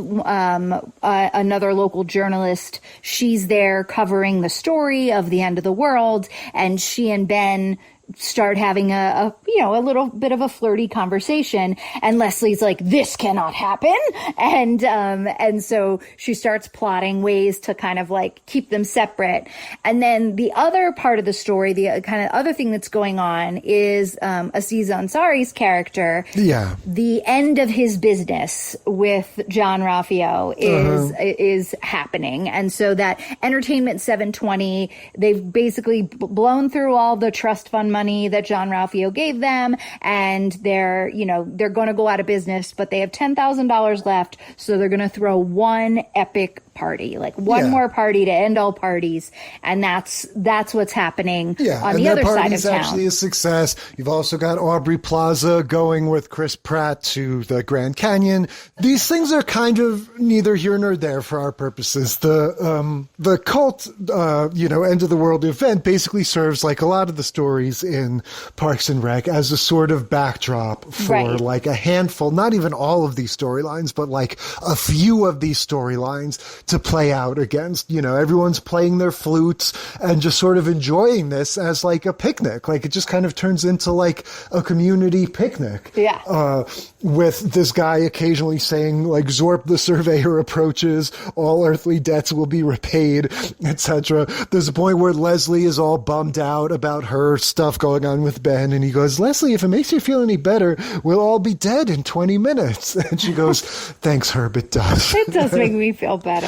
another local journalist. She's there covering the story of the end of the world, and she and Ben start having a little bit of a flirty conversation, and Leslie's like, this cannot happen. And so she starts plotting ways to kind of keep them separate. And then the other part of the story, the kind of other thing that's going on is, Aziz Ansari's character. Yeah. The end of his business with John Raffio is happening. And so that Entertainment 720, they've basically blown through all the trust fund money that John Ralphio gave them, and they're going to go out of business, but they have $10,000 left, so they're going to throw one epic party, like one more party to end all parties, and that's what's happening on the other side of town. And that party's actually a success. You've also got Aubrey Plaza going with Chris Pratt to the Grand Canyon. These things are kind of neither here nor there for our purposes. The cult, end of the world event basically serves, like a lot of the stories in Parks and Rec, as a sort of backdrop for like a handful, not even all of these storylines, but like a few of these storylines to play out against. Everyone's playing their flutes and just sort of enjoying this as like a picnic. Like it just kind of turns into like a community picnic. Yeah. With this guy occasionally saying like, Zorp the Surveyor approaches, all earthly debts will be repaid, etc. There's a point where Leslie is all bummed out about her stuff going on with Ben, and he goes, Leslie, if it makes you feel any better, we'll all be dead in 20 minutes. And she goes, thanks, Herb, it does. It does make me feel better.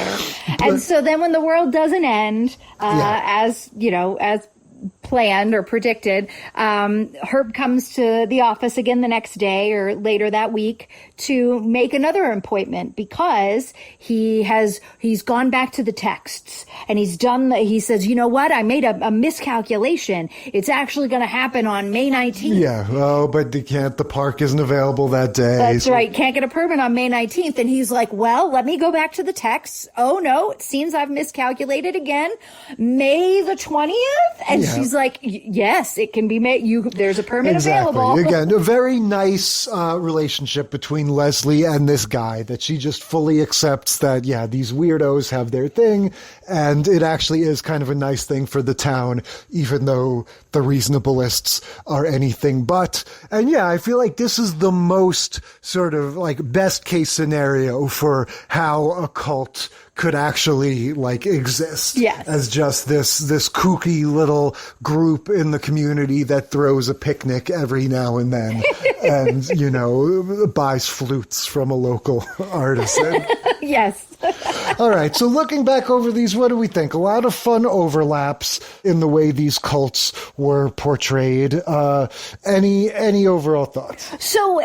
And so then when the world doesn't end, as planned or predicted, Herb comes to the office again the next day or later that week to make another appointment, because he's gone back to the texts and he says, you know what? I made a miscalculation. It's actually going to happen on May 19th. Yeah. Oh, but the park isn't available that day. That's right. Can't get a permit on May 19th. And he's like, well, let me go back to the texts. Oh no, it seems I've miscalculated again. May the 20th. And she's like, yes, it can be made. There's a permit available. Again, a very nice relationship between Leslie and this guy, that she just fully accepts that, these weirdos have their thing, and it actually is kind of a nice thing for the town, even though the reasonableists are anything but. And I feel like this is the most sort of like best case scenario for how a cult could actually like exist as just this kooky little group in the community that throws a picnic every now and then and, buys flutes from a local artisan. Yes. All right. So looking back over these, what do we think? A lot of fun overlaps in the way these cults were portrayed. Any overall thoughts? So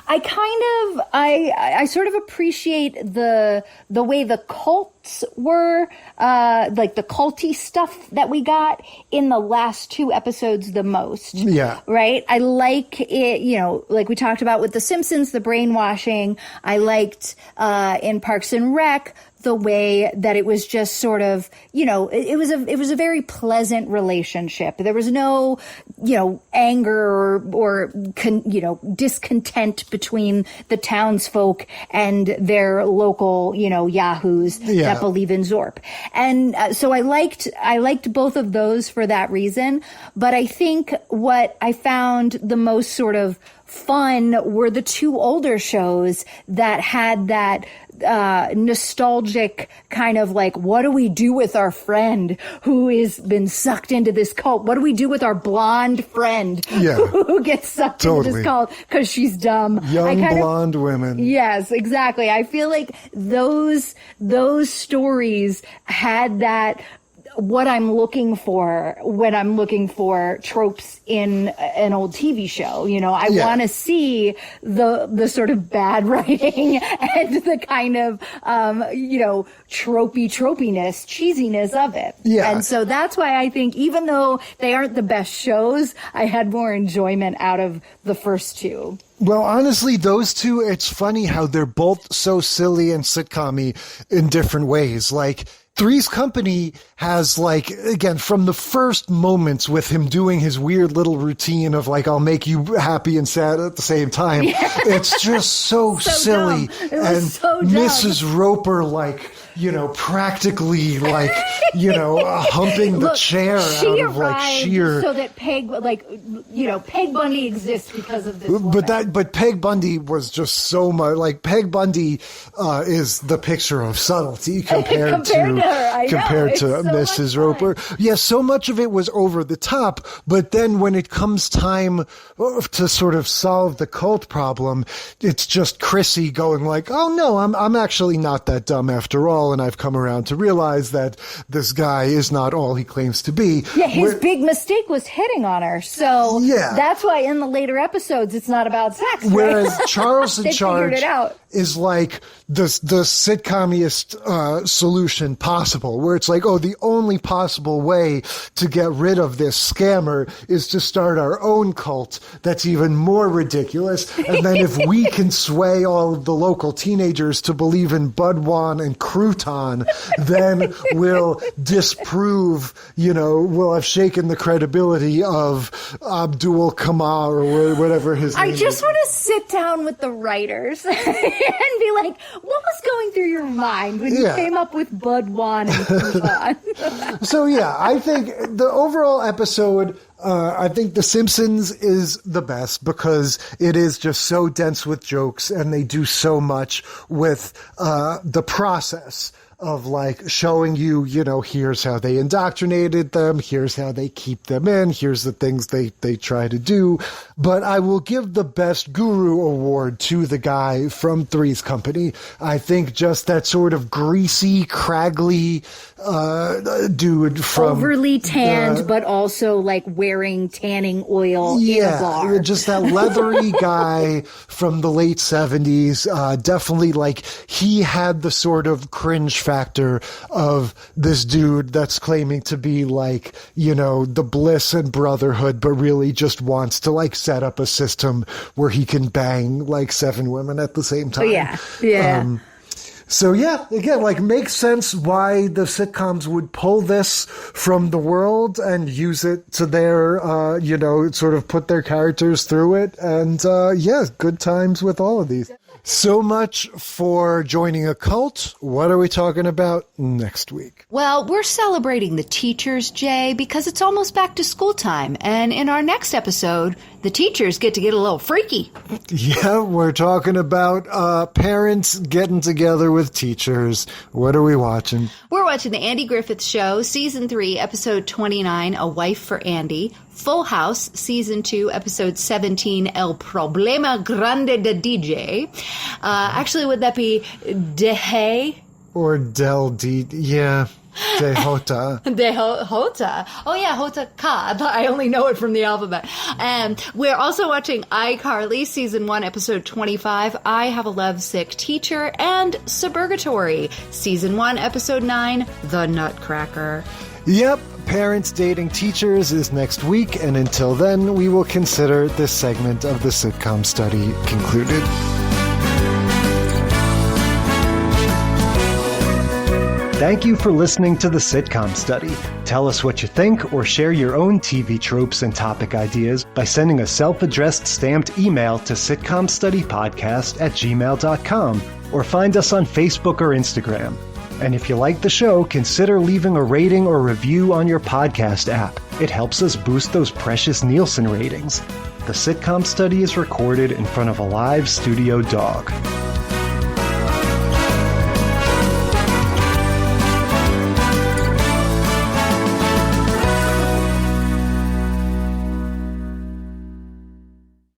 I sort of appreciate the way the cults were, like the culty stuff that we got in the last two episodes the most. Yeah. Right? I like it, like we talked about with The Simpsons, the brainwashing. I liked in Parks and Rec the way that it was just sort of, it was a very pleasant relationship. There was no, anger or discontent between the townsfolk and their local, yahoos that believe in Zorp. And so I liked both of those for that reason. But I think what I found the most sort of fun were the two older shows that had that nostalgic kind of like, what do we do with our friend who has been sucked into this cult? What do we do with our blonde friend who gets sucked into this cult because she's dumb? Young blonde women. Yes, exactly. I feel like those stories had that, what I'm looking for when I'm looking for tropes in an old TV show. I want to see the sort of bad writing and the kind of, tropiness, cheesiness of it. Yeah. And so that's why I think even though they aren't the best shows, I had more enjoyment out of the first two. Well, honestly, those two, it's funny how they're both so silly and sitcom-y in different ways. Like, Three's Company has, like, again, from the first moments with him doing his weird little routine of, like, I'll make you happy and sad at the same time. Yeah. It's just so silly. And so Mrs. Roper, like, practically, like, humping the chair out of, like, sheer... so that Peg Bundy exists because of this But Peg Bundy was just so much... Like, Peg Bundy is the picture of subtlety compared to Mrs. Roper. Yeah, so much of it was over the top, but then when it comes time to sort of solve the cult problem, it's just Chrissy going like, oh no, I'm actually not that dumb after all. all, and I've come around to realize that this guy is not all he claims to be. Yeah, his big mistake was hitting on her. So Yeah. that's why in the later episodes it's not about sex. Right? Whereas Charles in They Charge figured it out. is like the sitcomiest solution possible, where it's like, oh, the only possible way to get rid of this scammer is to start our own cult that's even more ridiculous. And then if we can sway all of the local teenagers to believe in Budwan and Crouton, then we'll disprove, we'll have shaken the credibility of Abdul Kamar or whatever his name is. I just want to sit down with the writers and be like, what was going through your mind when you came up with Budwan and Crouton? So yeah, I think the overall episode, I think The Simpsons is the best because it is just so dense with jokes and they do so much with the process of like showing you, here's how they indoctrinated them, here's how they keep them in, here's the things they try to do. But I will give the Best Guru Award to the guy from Three's Company. I think just that sort of greasy, craggly dude from... Overly tanned, but also like wearing tanning oil in a bar. Just that leathery guy from the late 70s. Definitely like he had the sort of cringe factor of this dude that's claiming to be like, the bliss and brotherhood, but really just wants to like set up a system where he can bang like 7 women at the same time. Yeah. So yeah, again, like makes sense why the sitcoms would pull this from the world and use it to their, sort of put their characters through it. And good times with all of these. So much for joining a cult. What are we talking about next week? Well, we're celebrating the teachers, Jay, because it's almost back to school time. And in our next episode, the teachers get to get a little freaky. Yeah, we're talking about parents getting together with teachers. What are we watching? We're watching The Andy Griffith Show, Season 3, Episode 29, A Wife for Andy. Full House, Season 2, Episode 17, El Problema Grande de DJ. Actually, would that be Dehe? Or Del D... Yeah. De Jota. De Jota. Oh, yeah, Jota Ka. I only know it from the alphabet. We're also watching iCarly, Season 1, Episode 25, I Have a Lovesick Teacher, and Suburgatory, Season 1, Episode 9, The Nutcracker. Yep, Parents Dating Teachers is next week, and until then, we will consider this segment of the sitcom study concluded. Thank you for listening to the Sitcom Study. Tell us what you think or share your own TV tropes and topic ideas by sending a self-addressed stamped email to sitcomstudypodcast@gmail.com or find us on Facebook or Instagram. And if you like the show, consider leaving a rating or review on your podcast app. It helps us boost those precious Nielsen ratings. The Sitcom Study is recorded in front of a live studio dog.